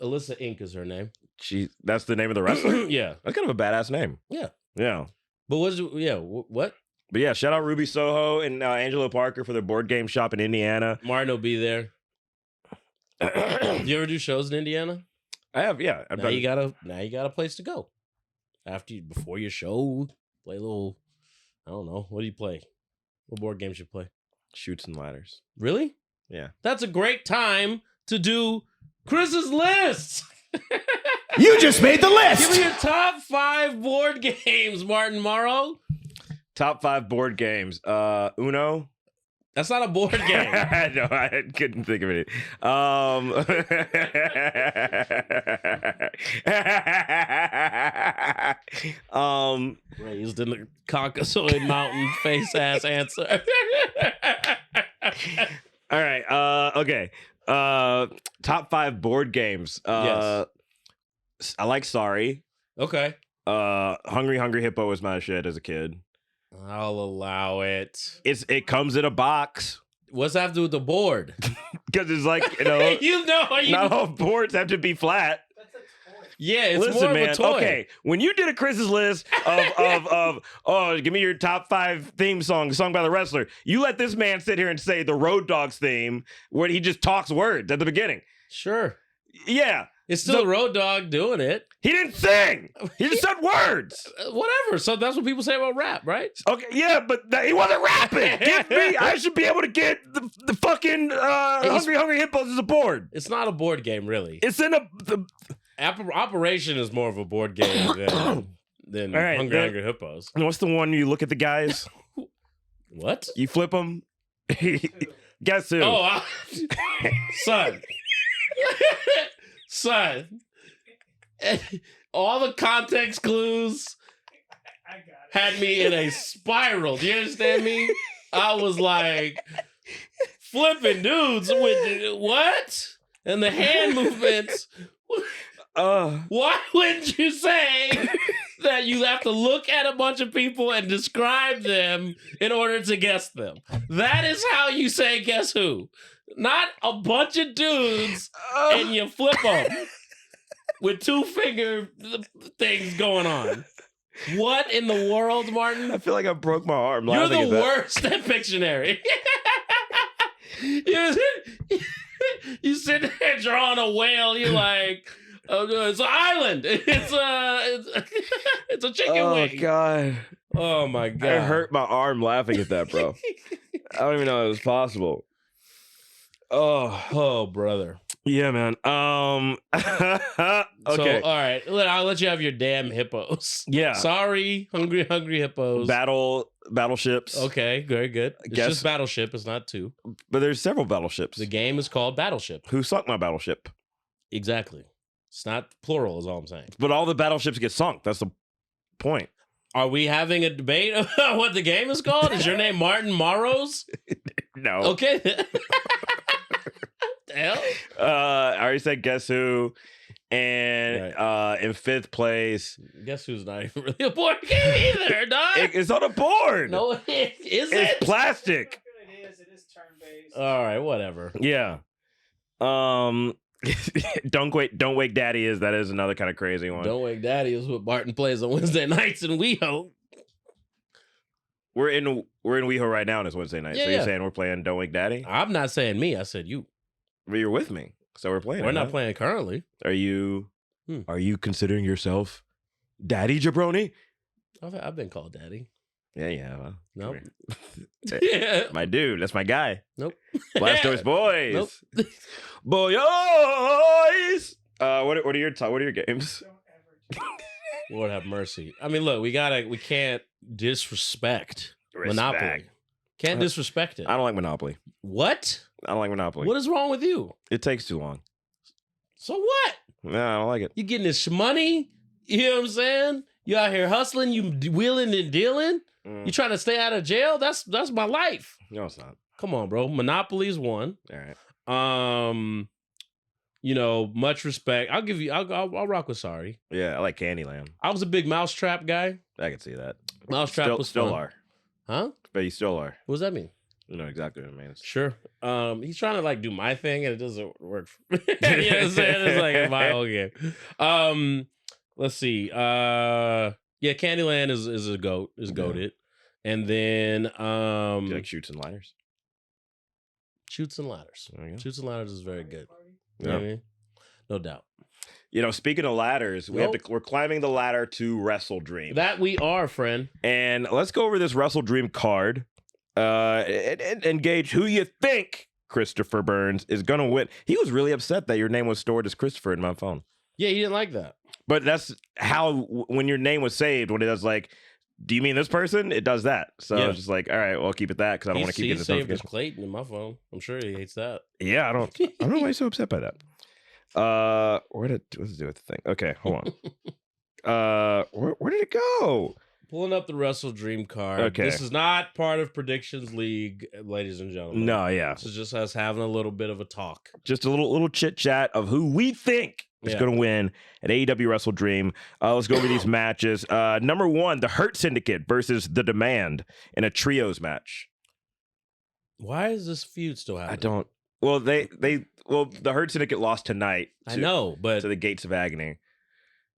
Alyssa Inc. is her name. that's the name of the wrestler. Yeah. That's kind of a badass name. Yeah. Yeah. But what? But yeah, shout out Ruby Soho and Angelo Parker for their board game shop in Indiana. Martin will be there. Do you ever do shows in Indiana? I have, yeah. Now you got a place to go. Before your show, play a little. I don't know. What do you play? What board games you play? Shoots and ladders. Really? Yeah. That's a great time to do Chris's list. You just made the list! Give me your top 5 board games, Martin Morrow. Top 5 board games. Uno. That's not a board game. No, I couldn't think of it. Raised in the Caucasoid Mountain face ass answer. All right. Okay. Top 5 board games. Yes. I like Sorry. Okay. Hungry Hungry Hippo was my shit as a kid. I'll allow it. It comes in a box What's that have to do with the board? because it's like you know, not all boards have to be flat. That's a toy. Yeah, it's Listen, more man. of a toy. Okay, when you did a Chris's list of oh, give me your top 5 theme songs sung by the wrestler, you let this man sit here and say the Road Dogs theme where he just talks words at the beginning. Sure. Yeah, It's still So- a Road Dogg doing it. he didn't sing. He just said words. Whatever. So that's what people say about rap, right? Okay, yeah, but he wasn't rapping. Give me. I should be able to get the fucn Hungry Hippos as a board. It's not a board game, really. It's in Operation is more of a board game than All right, Hungry Hippos. what's the one you look at the guys, What? you flip them. Guess who? Oh, son. Son. All the context clues I got it. had me in a spiral. Do you understand me? I was like flipping dudes with what? And the hand movements. Why wouldn't you say that you have to look at a bunch of people and describe them in order to guess them? That is how you say guess who. Not a bunch of dudes and you flip them with 2-finger things going on. What in the world, Martin? I feel like I broke my arm. You're laughing the at that. worst at Pictionary. You sit there drawing a whale. You're like, oh, it's an island. It's a chicken Oh wing. god, Oh my god! I hurt my arm laughing at that, bro. I don't even know it was possible. Oh, brother. Yeah, man. Okay. Okay. So, all right. I'll let you have your damn hippos. Yeah. Sorry, hungry hippos. Battleships. Okay, very good. It's Guess- just Battleship. It's not 2. But there's several battleships. The game is called Battleship. Who sunk my battleship? Exactly. It's not plural, is all I'm saying. But all the battleships get sunk. That's the point. Are we having a debate about what the game is called? Is your name Martin Morrows? No. Okay. The hell? I already said guess who. And in 5th place, Guess who's not even really a board game either, dog? it's on a board. No, is It's it? plastic. It is turn-based. All right, whatever. Yeah. Don't wake daddy that is another kind of crazy one. Don't Wake Daddy is what Martin plays on Wednesday nights in WeHo. We're in WeHo right now and it's Wednesday night. Yeah, so you're yeah. saying we're playing Don't Wake Daddy? I'm not saying me. I said you. But you're with me. So we're playing. We're it, not huh? playing currently. Are you Hmm. are you considering yourself daddy jabroni? I've been called daddy. Yeah, yeah. Well, No. yeah. My dude, that's my guy. Nope. Blastoise boys. Nope. Boys. What are your games? Don't ever do Lord have mercy. I mean, look, we can't disrespect Monopoly. Respect. Can't disrespect it. I don't like Monopoly. What? I don't like Monopoly. What is wrong with you? It takes too long. So what? No, I don't like it. You getting this money? You know what I'm saying? You out here hustling, you wheeling and dealing. Mm. You trying to stay out of jail? That's my life. No, it's not. Come on, bro. Monopoly's one. All right. Much respect. I'll rock with sorry. Yeah, I like Candyland. I was a big Mousetrap guy. I can see that. Mousetrap was still fun. are. Huh? But you still are. What does that mean? You know exactly what it means. Sure. He's trying to like do my thing and it doesn't work. You know what I'm saying? It's like my whole game. Let's see. Yeah, Candyland is a goat. Is goated. And then Do you like Shoots and Liners? Shoots and Ladders. There you go. Shoots and Ladders is very good. You Yeah. know what I mean? No doubt. You know, speaking of ladders, we're climbing the ladder to WrestleDream. That we are, friend. And let's go over this WrestleDream card and gauge who you think Christopher Burns is going to win. He was really upset that your name was stored as Christopher in my phone. Yeah, he didn't like that. But that's how, when your name was saved, when it does like, do you mean this person? It does that. So Yeah. I was just like, all right, well, I'll keep it that because I don't want to keep He getting this saved as notification. Clayton in my phone. I'm sure he hates that. Yeah, I don't know why he's so upset by that. What does it do with the thing? Okay, hold on. Where did it go? Pulling up the WrestleDream card. Okay. This is not part of Predictions League, ladies and gentlemen. No, yeah, This is just us having a little bit of a talk. just a little chit chat of who we think is Yeah. going to win at AEW WrestleDream. Let's go over these matches. Number 1, the Hurt Syndicate versus the Demand in a trios match. Why is this feud still happening? I don't. Well, the Hurt Syndicate lost tonight. I know, but to the Gates of Agony.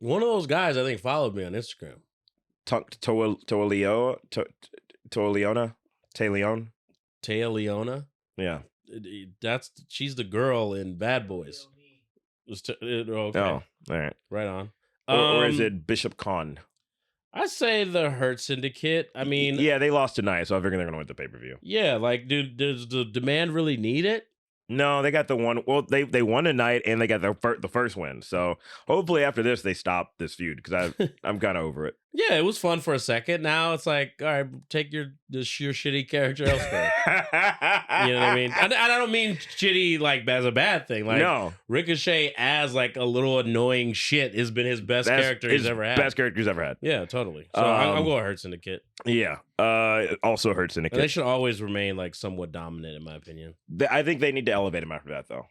One of those guys I think followed me on Instagram. Leona? Taya Leona. Yeah. She's the girl in Bad Boys. Okay. Oh, all right. Right on. Or is it Bishop Khan? I say the Hurt Syndicate. I mean, yeah, they lost tonight, so I figure they're gonna win the pay-per-view. Yeah, like, dude, does the demand really need it? No, they got the one. Well, they won tonight and they got the first win. So hopefully after this they stop this feud because I'm kind of over it. Yeah, it was fun for a second. Now it's like, all right, take your shitty character elsewhere. You know what I mean? And I don't mean shitty like as a bad thing. Like, no, Ricochet as like a little annoying shit has been his best character he's ever had. Best character he's ever had. Yeah, totally. So I'm going Hurt Syndicate. Yeah. Also Hurt Syndicate. And they should always remain like somewhat dominant, in my opinion. I think they need to elevate him after that, though.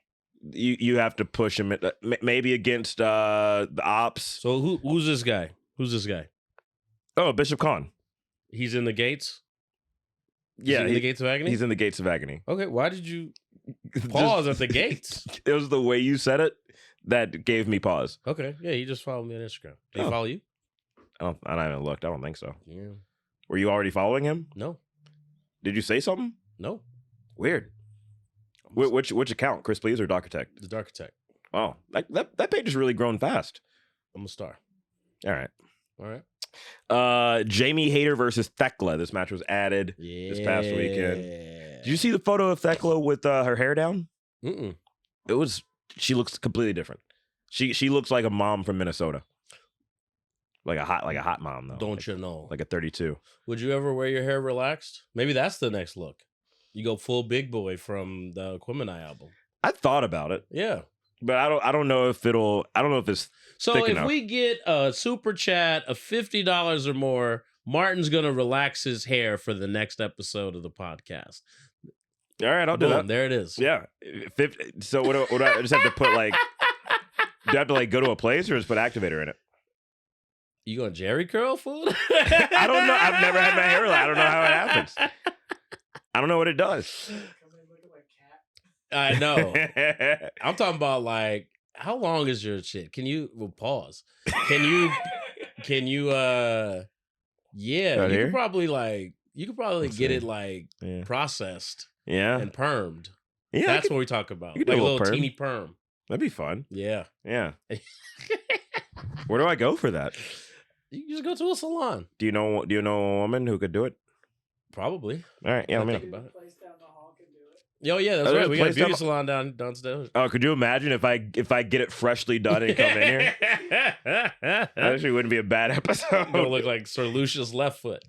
You have to push him maybe against the Ops. So who's this guy? Who's this guy? Oh, Bishop Khan. He's in the gates? Yeah. In the Gates of Agony? He's in the Gates of Agony. Okay, why did you pause at the gates? It was the way you said it that gave me pause. Okay, yeah, he just followed me on Instagram. Did he follow you? I haven't looked. I don't think so. Yeah. Were you already following him? No. Did you say something? No. Weird. Which account? Chris Please or Darkitect? The Darkitect. Oh, that page has really grown fast. I'm a star. All right. Jamie Hayter versus Thekla. This match was added this past weekend. Did you see the photo of Thekla with her hair down? Mm-mm. She looks completely different. She looks like a mom from Minnesota. Like a hot mom though. Don't you know? Like a 32. Would you ever wear your hair relaxed? Maybe that's the next look. You go full big boy from the Aquemini album. I thought about it. Yeah. But I don't know if it's so thick if enough. we get a super chat of $50 or more, Martin's gonna relax his hair for the next episode of the podcast. All right, I'll do that. There it is. Yeah. 50, so what do I just have to put like? Do I have to like go to a place or just put activator in it? You gonna Jerry curl food? I don't know. I've never had my hair relaxed. I don't know how it happens. I don't know what it does. I know. I'm talking about like, how long is your shit? Can you pause? Can you yeah, you could probably get it like processed and permed. Yeah. That's what we talk about. You Like could do a a little perm. teeny perm. That'd be fun. Yeah. Yeah. Where do I go for that? You just go to a salon. Do you know a woman who could do it? Probably. All right. Yeah. I'll let me think know. about it. Place down the hall can do it. Oh yeah, that's Oh, right. there's We a got a place beauty down- salon downstairs. Oh, could you imagine if I get it freshly done and come in here? That actually wouldn't be a bad episode. Gonna look like Sir Lucius left foot.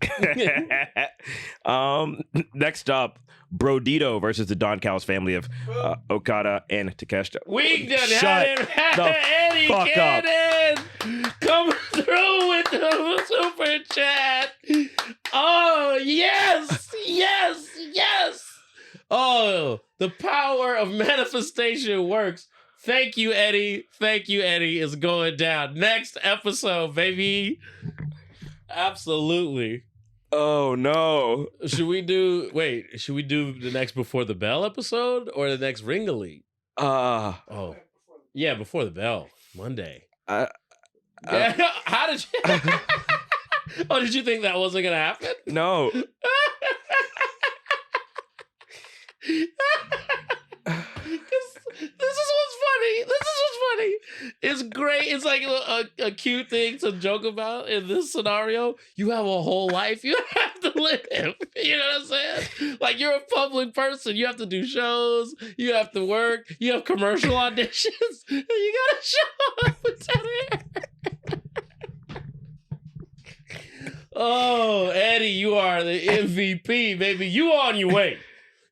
Next up, Brodito versus the Don Callis family of Okada and Takeshita. We done Shut had him. the Eddie fuck up. Cannon coming through with the super chat. Oh yes, yes, yes. Oh, the power of manifestation works. Thank you, Eddie. Thank you, Eddie. Is going down next episode, baby. Absolutely. Oh no! Should we do the next Before the Bell episode or the next Ring Elite? Oh, yeah, Before the Bell, Monday. How did you? Oh, did you think that wasn't gonna happen? No. This is what's funny. It's great. It's like a cute thing to joke about in this scenario. You have a whole life you have to live. You know what I'm saying? Like, you're a public person. You have to do shows. You have to work. You have commercial auditions. And you gotta show up with that hair. Oh, Eddie, you are the MVP, baby. You on your way.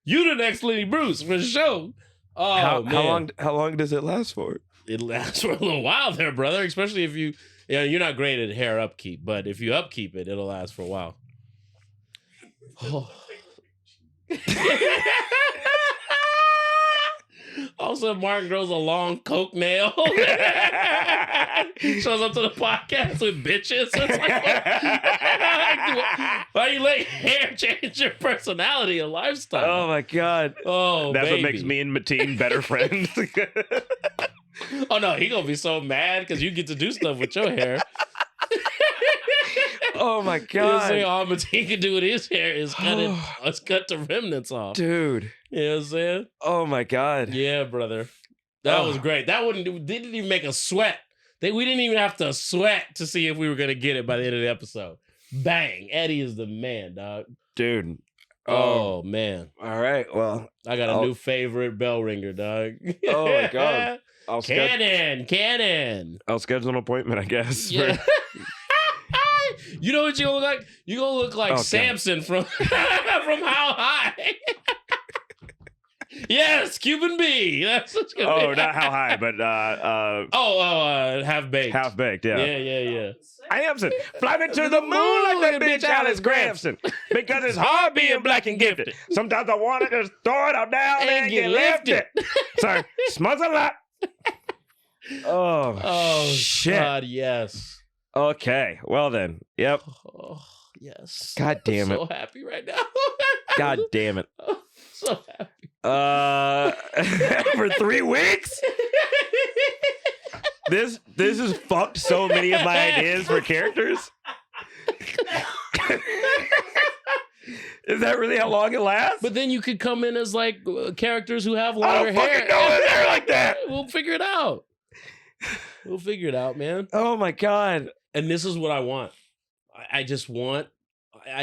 You the next Lenny Bruce for sure. Oh, man. How long does it last for? It lasts for a little while there, brother. Especially if you're not great at hair upkeep, but if you upkeep it, it'll last for a while. Oh. Also, Martin grows a long coke nail. Shows up to the podcast with bitches. It's like, why you let hair change your personality and lifestyle? Oh my god! Oh, that's baby. what makes me and Mateen better friends. Oh no, he gonna be so mad because you get to do stuff with your hair. Oh my You know what I'm saying? god, All he can do with his hair is cut the remnants off. dude. You know what I'm saying? Oh my god. Yeah, brother. That was great. That didn't even make us sweat. We didn't even have to sweat to see if we were gonna get it by the end of the episode. Bang! Eddie is the man, dog. Dude. Oh man. All right. Well, I got a new favorite bell ringer, dog. Oh my god. Cannon. I'll schedule an appointment, I guess. Yeah. You know what you gonna look like? You gonna look like Samson from from How High. Yes, Cuban B. That's what's gonna be. Not How High, but Half Baked. Half Baked, yeah. Yeah. I am saying, fly me to the moon like that bitch Alice Gramson. Because it's hard being black and gifted. Sometimes I want to just throw it out down and get lifted. Sorry, smells a lot. Oh, shit. God, yes. Okay, well then. Yep. Oh, yes. God damn it. I'm so happy right now. God damn it. Oh, so happy. For 3 weeks? This has fucked so many of my ideas for characters. Is that really how long it lasts? But then you could come in as like characters who have I longer don't hair. fucking know his hair like that. We'll figure it out. We'll figure it out, man. Oh my god. And this is what I want. I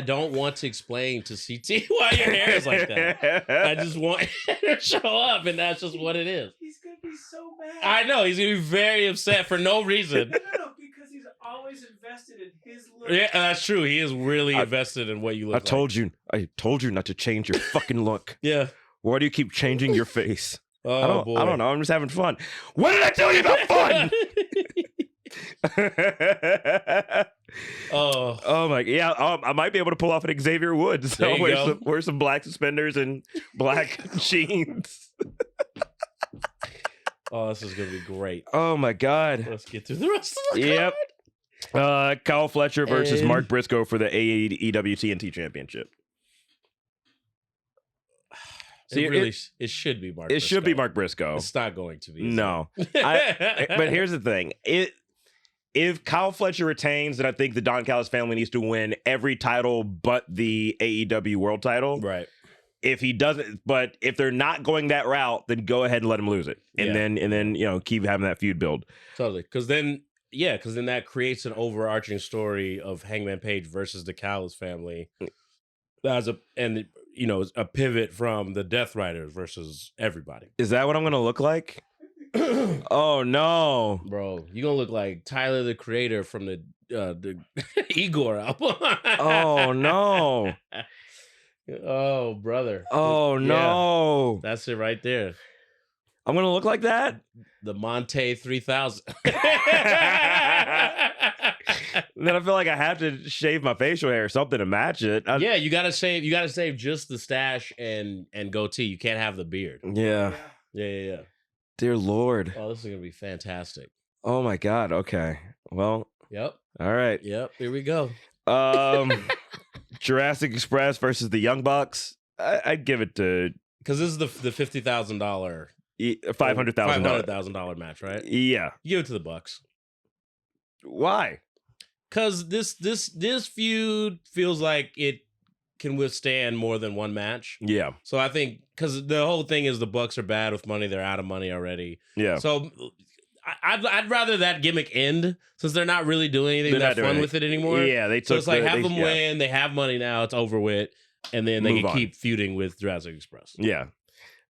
don't want to explain to CT why your hair is like that. I just want him to show up, and that's just what it is. He's gonna be so mad. I know, he's gonna be very upset for no reason. No, because he's always invested in his look. Yeah, that's true. He is really invested in what you look like. I told you not to change your fucking look. Yeah. Why do you keep changing your face? Oh, boy. I don't know. I'm just having fun. What did I tell you about fun? Oh my, yeah. I might be able to pull off an Xavier Woods. So wear some black suspenders and black jeans. Oh, this is gonna be great. Oh my god. Let's get through the rest of the card. Kyle Fletcher versus Mark Briscoe for the AEW TNT Championship. See, it should be Mark. It should be Mark Briscoe. It's not going to be. No. But here's the thing. If Kyle Fletcher retains, then I think the Don Callis family needs to win every title but the AEW World title. Right. If he doesn't, but if they're not going that route, then go ahead and let him lose it, and then keep having that feud build. Totally, because then that creates an overarching story of Hangman Page versus the Callis family, a pivot from the Death Riders versus everybody. Is that what I'm gonna look like? Oh no, bro! You gonna look like Tyler the Creator from the Igor album. Oh no. Oh, brother. Oh, no. That's it right there. I'm going to look like that? The Monte 3000. Then I feel like I have to shave my facial hair or something to match it. Yeah, you got to save just the stash and goatee. You can't have the beard. Yeah. Dear Lord. Oh, this is going to be fantastic. Oh, my God. Okay. Well. Yep. All right. Yep. Here we go. Jurassic Express versus the Young Bucks. I'd give it to, because this is the $50,000, $500,000 match, right? Yeah, you give it to the Bucks. Why? Because this feud feels like it can withstand more than one match. Yeah. So I think because the whole thing is the Bucks are bad with money; they're out of money already. Yeah. So I'd rather that gimmick end since they're not really doing anything that fun with it anymore. Yeah, they took. So it's like have them win. They have money now. It's over with, and then they can keep feuding with Jurassic Express. Yeah,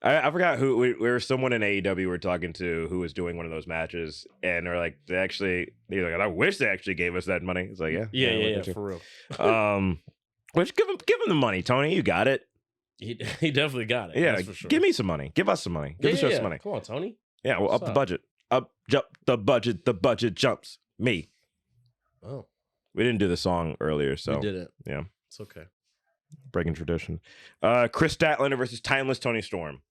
I forgot who we were. Someone in AEW we were talking to who was doing one of those matches, and they're like, they're like, I wish they actually gave us that money. It's like, yeah, for real. Which give him the money, Tony. You got it. He definitely got it. Yeah, that's for sure. Give me some money. Give us some money. Give us some money. Come on, Tony. Yeah, well, up the budget. Jump the budget. The budget jumps. Me. Oh, we didn't do the song earlier, so we did it. Yeah, it's okay. Breaking tradition. Chris Statlander versus Timeless Tony Storm.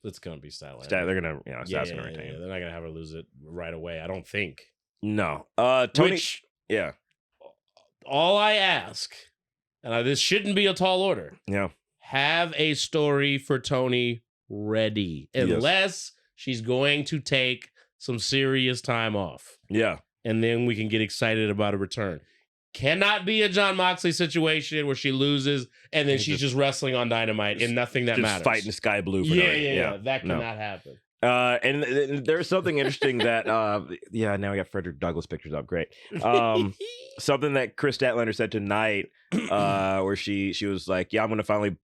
It's gonna be Statlander. They're gonna, Stat's gonna retain. Yeah. They're not gonna have her lose it right away. I don't think. No. Tony. Yeah. All I ask, and this shouldn't be a tall order. Yeah. Have a story for Tony ready, unless She's going to take some serious time off. Yeah. And then we can get excited about a return. Cannot be a Jon Moxley situation where she loses and then she's just wrestling on Dynamite and nothing that Just matters. fighting Sky Blue. For Yeah. That cannot happen. And there's something interesting that, now we got Frederick Douglass pictures up. Great. Something that Chris Statlander said tonight, where she was like, I'm going to finally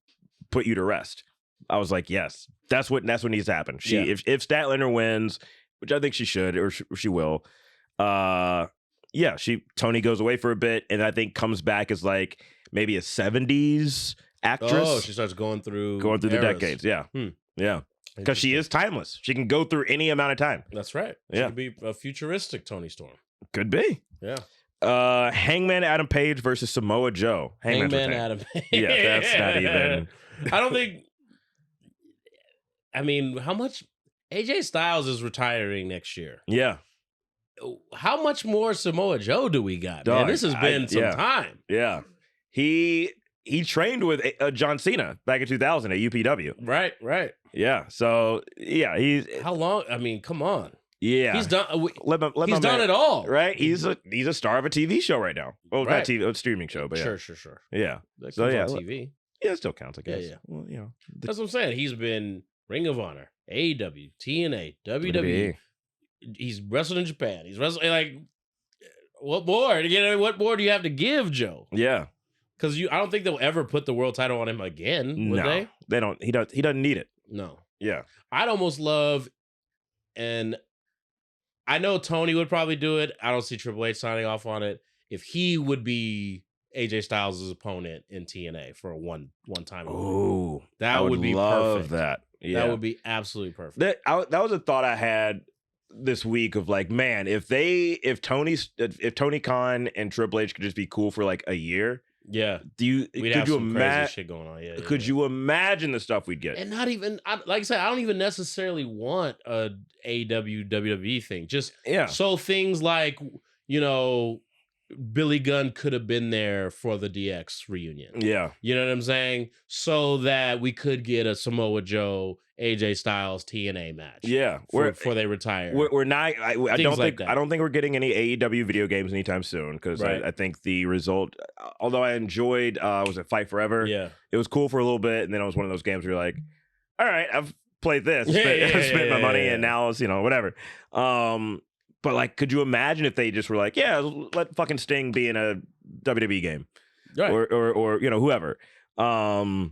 put you to rest. I was like, yes, that's what needs to happen. If Statlander wins, which I think she should, or she will, Toni goes away for a bit and I think comes back as like maybe a 70s actress. Oh, she starts going through the decades. Yeah. Yeah. Because she is timeless. She can go through any amount of time. That's right. She could be a futuristic Toni Storm. Could be. Yeah. Hangman Adam Page versus Samoa Joe. Hangman Adam Page. Yeah, that's not even. I don't think. I mean, how much AJ Styles is retiring next year? Yeah. How much more Samoa Joe do we got? Dog, Man, this has been some time. Yeah. He trained with John Cena back in 2000 at UPW. Right. Yeah. So he's how long? I mean, come on. Yeah, he's done. He's done it all. Right. He's a star of a TV show right now. Well, right. not TV, a streaming show, but Sure. Yeah. That so comes on TV. Yeah, it still counts, I guess. Yeah. Well, that's what I'm saying. He's been Ring of Honor, AEW, TNA, WWE. He's wrestled in Japan. He's wrestling like what more? What more do you have to give, Joe? Yeah. Because I don't think they'll ever put the world title on him again, would they? They don't. He doesn't need it. No. Yeah. I'd almost love, and I know Toni would probably do it. I don't see Triple H signing off on it. If he would be AJ Styles' opponent in TNA for a one time. Oh, that would be love perfect. That. Yeah. That would be absolutely perfect. That was a thought I had this week of like, man, if Tony Khan and Triple H could just be cool for like a year. Yeah. Could you imagine shit going on? Yeah. Could you imagine the stuff we'd get? And not even, like I said, I don't even necessarily want a AEW WWE thing. Just so things like, Billy Gunn could have been there for the DX reunion. Yeah. You know what I'm saying? So that we could get a Samoa Joe, AJ Styles TNA match. Yeah. Before they retire. We're not, I don't think we're getting any AEW video games anytime soon because I think the result, although I enjoyed, was it Fight Forever? Yeah. It was cool for a little bit. And then it was one of those games where you're like, all right, I've played this, spent my money and now it's, whatever. But like, could you imagine if they just were like, yeah, let fucking Sting be in a WWE game, right. or whoever, or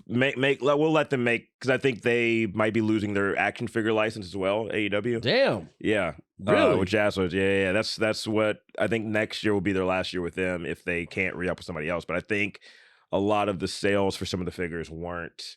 we'll let them make, because I think they might be losing their action figure license as well. AEW, damn, yeah, really, which assholes, yeah. That's what I think next year will be their last year with them if they can't re-up with somebody else. But I think a lot of the sales for some of the figures weren't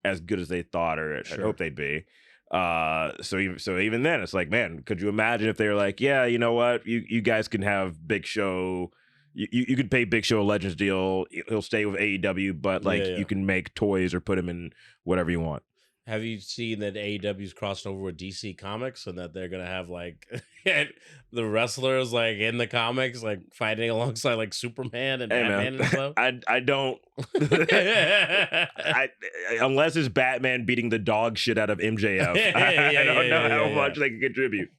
as good as they thought or I hope they'd be. So even then it's like, man, could you imagine if they were like, yeah, you know what, you guys can have Big Show, you could pay Big Show a Legends deal, he'll stay with AEW, but like you can make toys or put him in whatever you want. Have you seen that AEW's crossed over with DC Comics and that they're gonna have like the wrestlers like in the comics like fighting alongside like Superman and Batman and stuff? I don't. Unless it's Batman beating the dog shit out of MJF. I don't know how much they can contribute.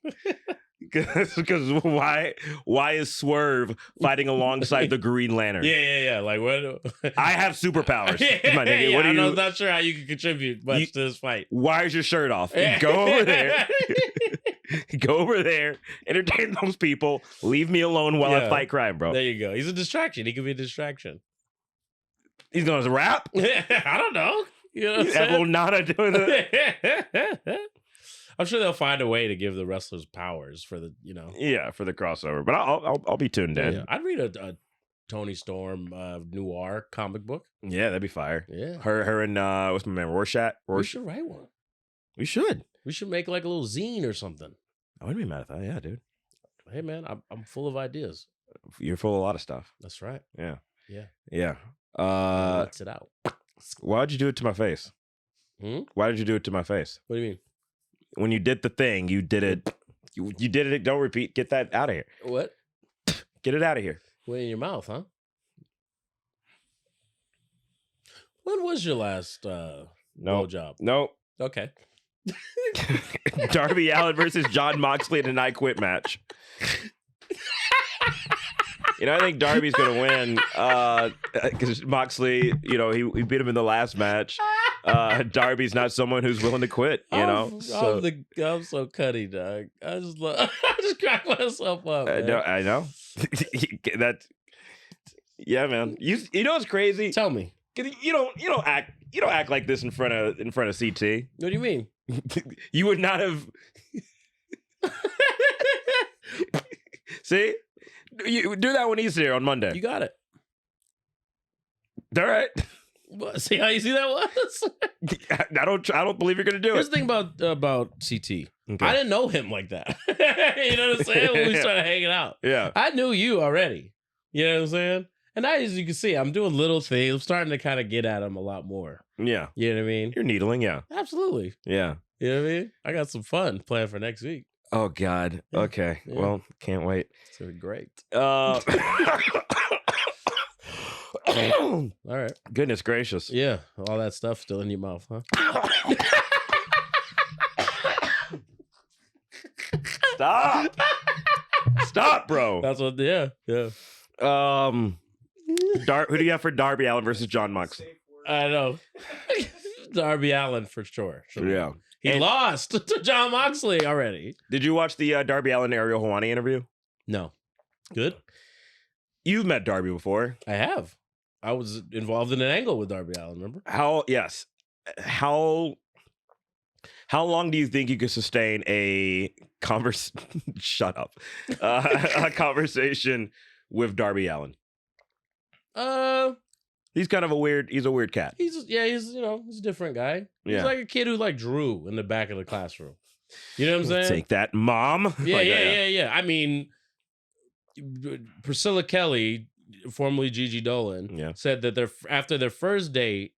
Because why is Swerve fighting alongside the Green Lantern? Yeah. Like what? I have superpowers. My nigga. I'm not sure how you can contribute much to this fight. Why is your shirt off? Go over there. Go over there. Entertain those people. Leave me alone while I fight crime, bro. There you go. He's a distraction. He could be a distraction. He's going to rap? I don't know. You know what I'm saying? Well, not doing that. I'm sure they'll find a way to give the wrestlers powers for the, Yeah, for the crossover. But I'll be tuned in. Yeah. I'd read a Toni Storm noir comic book. Yeah, that'd be fire. Yeah. Her and what's my man, Rorschach? We should write one. We should. We should make like a little zine or something. I wouldn't be mad at that. Yeah, dude. Hey man, I'm full of ideas. You're full of a lot of stuff. That's right. Yeah. Yeah. Let's it out. Why'd you do it to my face? Why did you do it to my face? What do you mean? When you did the thing, you did it. You did it. Don't repeat. Get that out of here. What? Get it out of here. Went in your mouth, huh? When was your last blowjob? Nope. Okay. Darby Allin versus Jon Moxley in an I Quit match. I think Darby's going to win because Moxley, he beat him in the last match. Darby's not someone who's willing to quit, I'm so cutty, dog. I just crack myself up. I know. Yeah, man. You know what's crazy? Tell me. You don't act like this in front of CT. What do you mean? You would not have. See, you do that when he's here on Monday. You got it. All right. See how easy that was? I don't believe you're gonna do Here's it. the thing about CT. Okay. I didn't know him like that. You know what I'm saying? When we started hanging out. Yeah. I knew you already. You know what I'm saying? And now, as you can see, I'm doing little things. I'm starting to kind of get at him a lot more. Yeah. You know what I mean? You're needling, yeah. Absolutely. Yeah. You know what I mean? I got some fun planned for next week. Oh God. Yeah. Okay. Yeah. Well, can't wait. It's gonna be great. All right. Goodness gracious. Yeah. All that stuff still in your mouth, huh? Stop, bro. That's what. Yeah. Yeah. Who do you have for Darby Allin versus Jon Moxley? Safe word. I know. Darby Allin for sure. Yeah. He And- lost to Jon Moxley already. Did you watch the Darby Allin Ariel Helwani interview? No. Good. You've met Darby before. I have. I was involved in an angle with Darby Allin, remember? Yes. How long do you think you could sustain a shut up. A conversation with Darby Allin? He's kind of he's a weird cat. He's a different guy. He's Yeah. like a kid who drew in the back of the classroom. You know what I'm saying? Take that, mom. Yeah, Like, yeah. I mean, Priscilla Kelly, formerly Gigi Dolan, said that after their first date,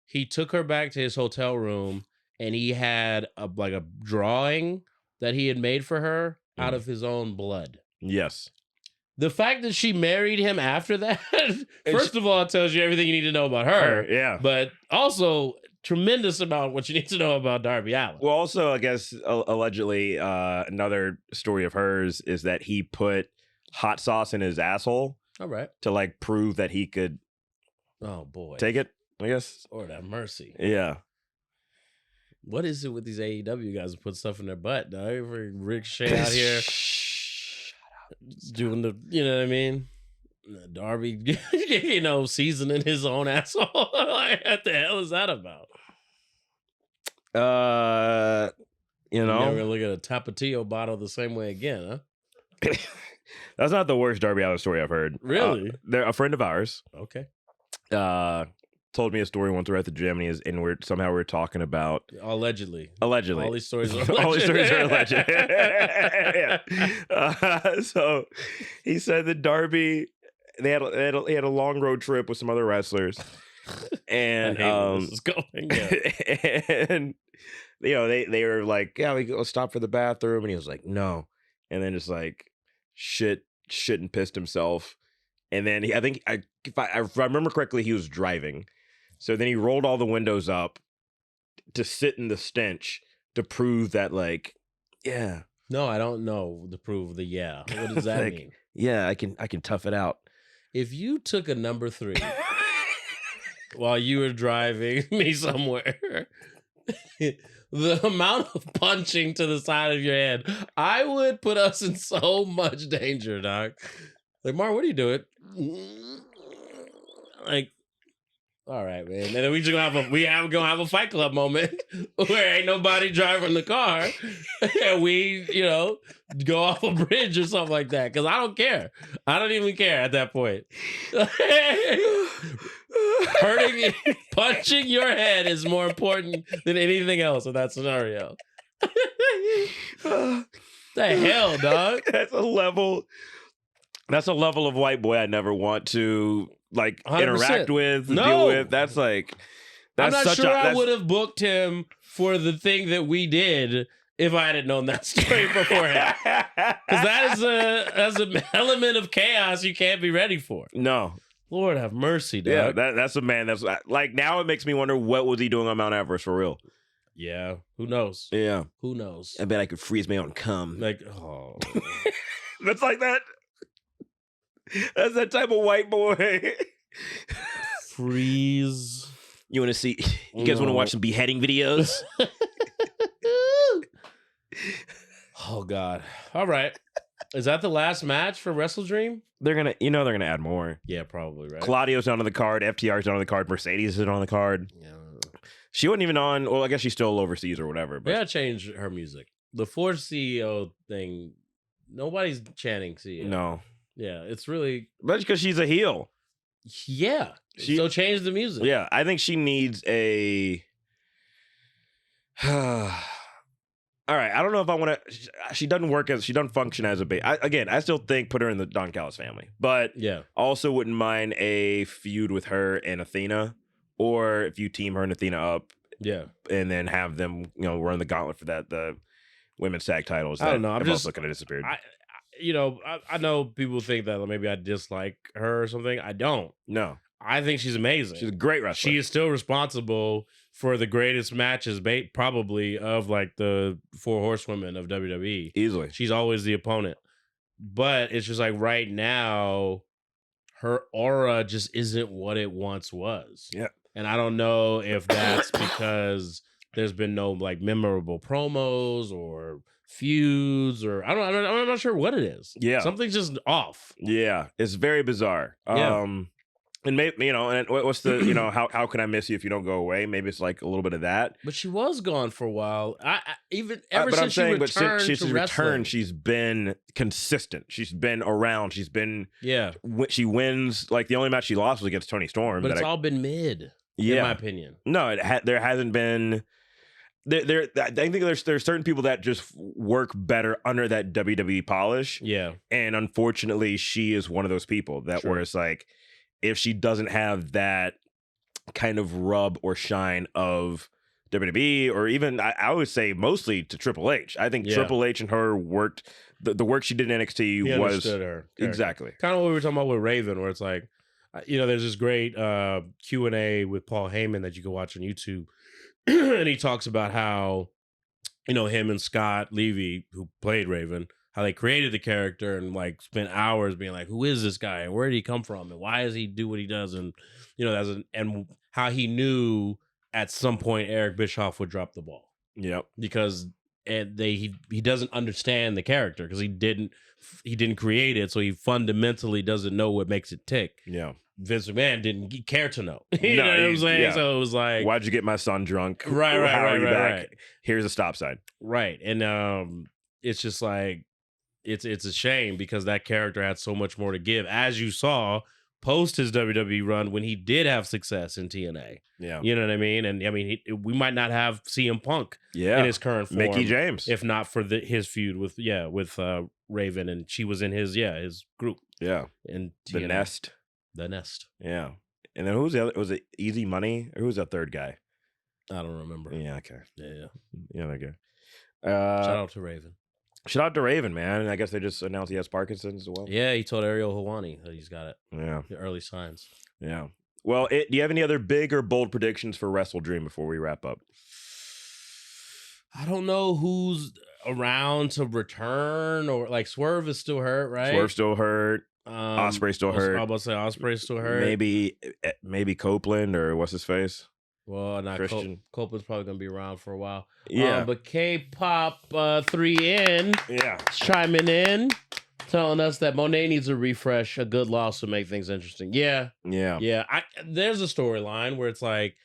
he took her back to his hotel room and he had a drawing that he had made for her out of his own blood. Yes. The fact that she married him after that, first of all, it tells you everything you need to know about her. Yeah. But also tremendous amount what you need to know about Darby Allin. Well, also, I guess allegedly, another story of hers is that he put hot sauce in his asshole. All right. To prove that he could. Oh boy. Take it. I guess. Lord have mercy. Yeah. What is it with these AEW guys who put stuff in their butt, dog? Ricochet out here doing you know what I mean? Darby, seasoning his own asshole. What the hell is that about? You're never gonna look at a Tapatio bottle the same way again, huh? That's not the worst Darby Allin story I've heard. Really? They're a friend of ours. Okay. Told me a story once we're at the gym and we're talking about allegedly. All these stories are alleged. all these stories are alleged. Yeah. So he said that Darby they had a long road trip with some other wrestlers, and I hate where this is going. Yeah. and they were like, yeah, we go stop for the bathroom, and he was like, no, and then just shit and pissed himself. And then if I remember correctly, he was driving. So then he rolled all the windows up to sit in the stench to prove that, yeah. No, I don't know to prove the yeah. What does that mean? Yeah, I can tough it out. If you took a number 3 while you were driving me somewhere, the amount of punching to the side of your head, I would put us in so much danger, doc. Mark, what are you doing? All right, man. And then we just gonna have a Fight Club moment where ain't nobody driving the car, and we, go off a bridge or something like that. Because I don't care. I don't even care at that point. Punching your head is more important than anything else in that scenario. The hell, dog? That's a level of white boy I never want to 100%. Interact with, No. deal with. That's I'm not sure I would have booked him for the thing that we did if I hadn't known that story beforehand. Because that's an element of chaos you can't be ready for. No. Lord have mercy, dog. Yeah, that's a man that's now it makes me wonder what was he doing on Mount Everest for real. Yeah. Who knows? Yeah. Who knows? I bet I could freeze my own cum. Like, oh. That's like that. That's that type of white boy. Freeze. You want to see? You guys want to watch some beheading videos? Oh God! All right, is that the last match for WrestleDream? They're gonna add more. Yeah, probably right. Claudio's not on the card. FTR's not on the card. Mercedes is on the card. Yeah, She wasn't even on. Well, I guess she's still overseas or whatever. they But gotta change her music. The Force CEO thing, nobody's chanting CEO. no, Yeah, it's really that's because she's a heel. yeah. So change the music. Yeah, I think she needs a. All right, I don't know if I want to. She doesn't function as a bait. Again, I still think put her in the Don Callis family, but Yeah. also wouldn't mind a feud with her and Athena, or if you team her and Athena up, Yeah. and then have them, run the gauntlet for the women's tag titles. I don't know. I'm have just also kind of disappeared. I know people think that maybe I dislike her or something. I don't. No, I think she's amazing. she's a great wrestler. She is still responsible for the greatest matches, probably of like the 4 horsewomen of WWE. Easily. She's always the opponent. But it's just like right now, her aura just isn't what it once was. Yeah. And I don't know if that's because there's been no like memorable promos or feuds or I'm not sure what it is. Yeah. Something's just off. Yeah, it's very bizarre. Yeah. And maybe and what's the how can I miss you if you don't go away? Maybe it's like a little bit of that. But she was gone for a while. I even ever But since I'm saying, she returned since to she's wrestling. returned, she's been consistent. She's been around. She's been. Yeah, She wins. Like the only match she lost was against Toni Storm. but it's all been mid. In my opinion. No, there hasn't been. I think there's certain people that just work better under that WWE polish. Yeah, And unfortunately, she is one of those people that Sure. where it's like, if she doesn't have that kind of rub or shine of WWE, or even I would say mostly to Triple H. I think Yeah. Triple H and her worked the work she did in NXT he was understood her character. exactly. Kind of what we were talking about with Raven, where it's like, there's this great Q&A with Paul Heyman that you can watch on YouTube, and he talks about how, him and Scott Levy, who played Raven, how they created the character and like spent hours being like, who is this guy and where did he come from and why does he do what he does, and and how he knew at some point Eric Bischoff would drop the ball Yep. because he doesn't understand the character because he didn't create it, so he fundamentally doesn't know what makes it tick. Yeah. Vince McMahon didn't care to know. You know what I'm saying? yeah. So it was like, Why'd you get my son drunk? Right, How are you back? right. Here's a stop sign. Right. And it's just like it's a shame because that character had so much more to give, as you saw post his WWE run when he did have success in TNA. Yeah. You know what I mean? And I mean, we might not have CM Punk Yeah. in his current form, Mickey James. if not for his feud with Raven, and she was in his group Yeah. in The TNA. Nest. The Nest. Yeah. And then who's the other? Was it Easy Money? Or who's that third guy? I don't remember. Yeah, okay. Yeah. Yeah, that guy. Shout out to Raven. Shout out to Raven, man. And I guess they just announced he has Parkinson's as well. Yeah, he told Ariel Helwani that he's got it. Yeah. The early signs. Yeah. Well, do you have any other big or bold predictions for WrestleDream before we wrap up? I don't know who's around to return, or like Swerve is still hurt, right? Swerve still hurt. Ospreay still hurt. I was about to say Ospreay's still hurt. Maybe Copeland or what's his face? Well, not Christian. Copeland's probably gonna be around for a while. Yeah. But K-pop 3N Yeah. chiming in, telling us that Monet needs a refresh. A good loss would make things interesting. Yeah. Yeah. There's a storyline where it's like,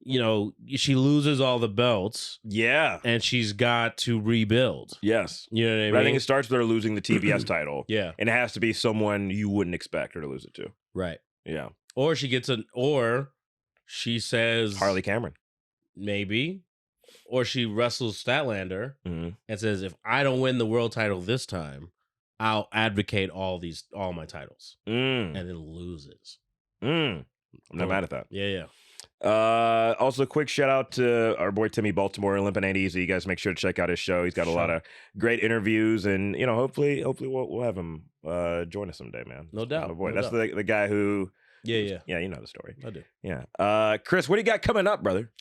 she loses all the belts Yeah. and she's got to rebuild. Yes. You know what I mean? But I think it starts with her losing the TBS title. Yeah. And it has to be someone you wouldn't expect her to lose it to. Right. Yeah. Or she says Harley Cameron. maybe, or she wrestles Statlander Mhm. and says, if I don't win the world title this time, I'll advocate all my titles, and then loses. I'm not mad at that. Yeah. Also, quick shout out to our boy Timmy Baltimore, Limpin' Ain't Easy. You guys make sure to check out his show. He's got a lot of great interviews, and hopefully we'll have him join us someday, man. No doubt. Oh boy, no that's doubt. the guy who. Yeah. Yeah, you know the story. I do. Yeah. Chris, what do you got coming up, brother?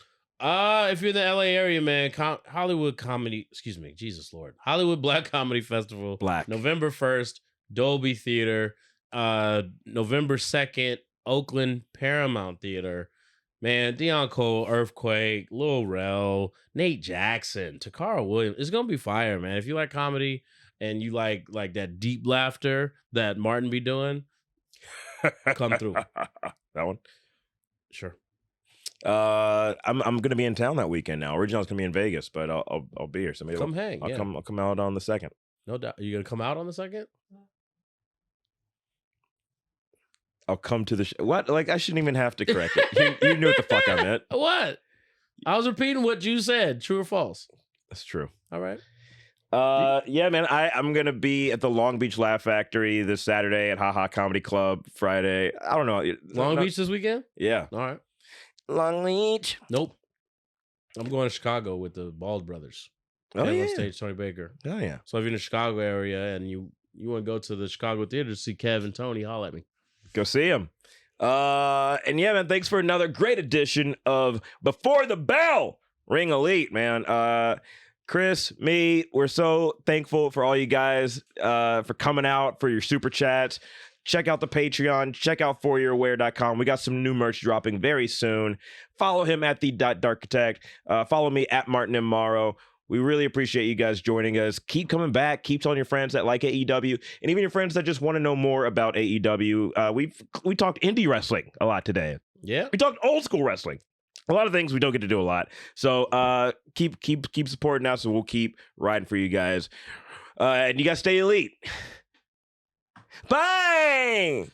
If you're in the LA area, man, Hollywood Comedy, excuse me, Jesus Lord. Hollywood Black Comedy Festival. Black. November 1st, Dolby Theater. November 2nd, Oakland Paramount Theater. Man, Deion Cole, Earthquake, Lil Rel, Nate Jackson, Takara Williams. It's gonna be fire, man. If you like comedy and you like that deep laughter that Martin be doing, come through. That one. Sure. I'm gonna be in town that weekend now. Originally I was gonna be in Vegas, but I'll be here. So maybe Come hang. Yeah. I'll come out on the 2nd. No doubt. Are you gonna come out on the 2nd? I'll come to the what? Like I shouldn't even have to correct it. You knew what the fuck I meant. What? I was repeating what you said. True or false? That's true. All right. Yeah, man. I'm gonna be at the Long Beach Laugh Factory this Saturday, at Haha Comedy Club Friday. I don't know. Long Beach this weekend? Yeah. All right. Long Beach. Nope. I'm going to Chicago with the Bald Brothers. Oh And yeah. on stage, Tony Baker. Oh yeah. So if you're in the Chicago area and you want to go to the Chicago theater to see Kev and Tony, holla at me. Go see him. And yeah, man, thanks for another great edition of Before the Bell Ring Elite, man. Chris, me, we're so thankful for all you guys for coming out, for your super chats. Check out the Patreon. Check out foryouraware.com. We got some new merch dropping very soon. Follow him at the.darkitect. Follow me at Martin M. Morrow. We really appreciate you guys joining us. Keep coming back. Keep telling your friends that like AEW, and even your friends that just want to know more about AEW. We talked indie wrestling a lot today. Yeah. We talked old school wrestling. A lot of things we don't get to do a lot. So keep supporting us, and we'll keep riding for you guys. And you guys stay elite. Bang!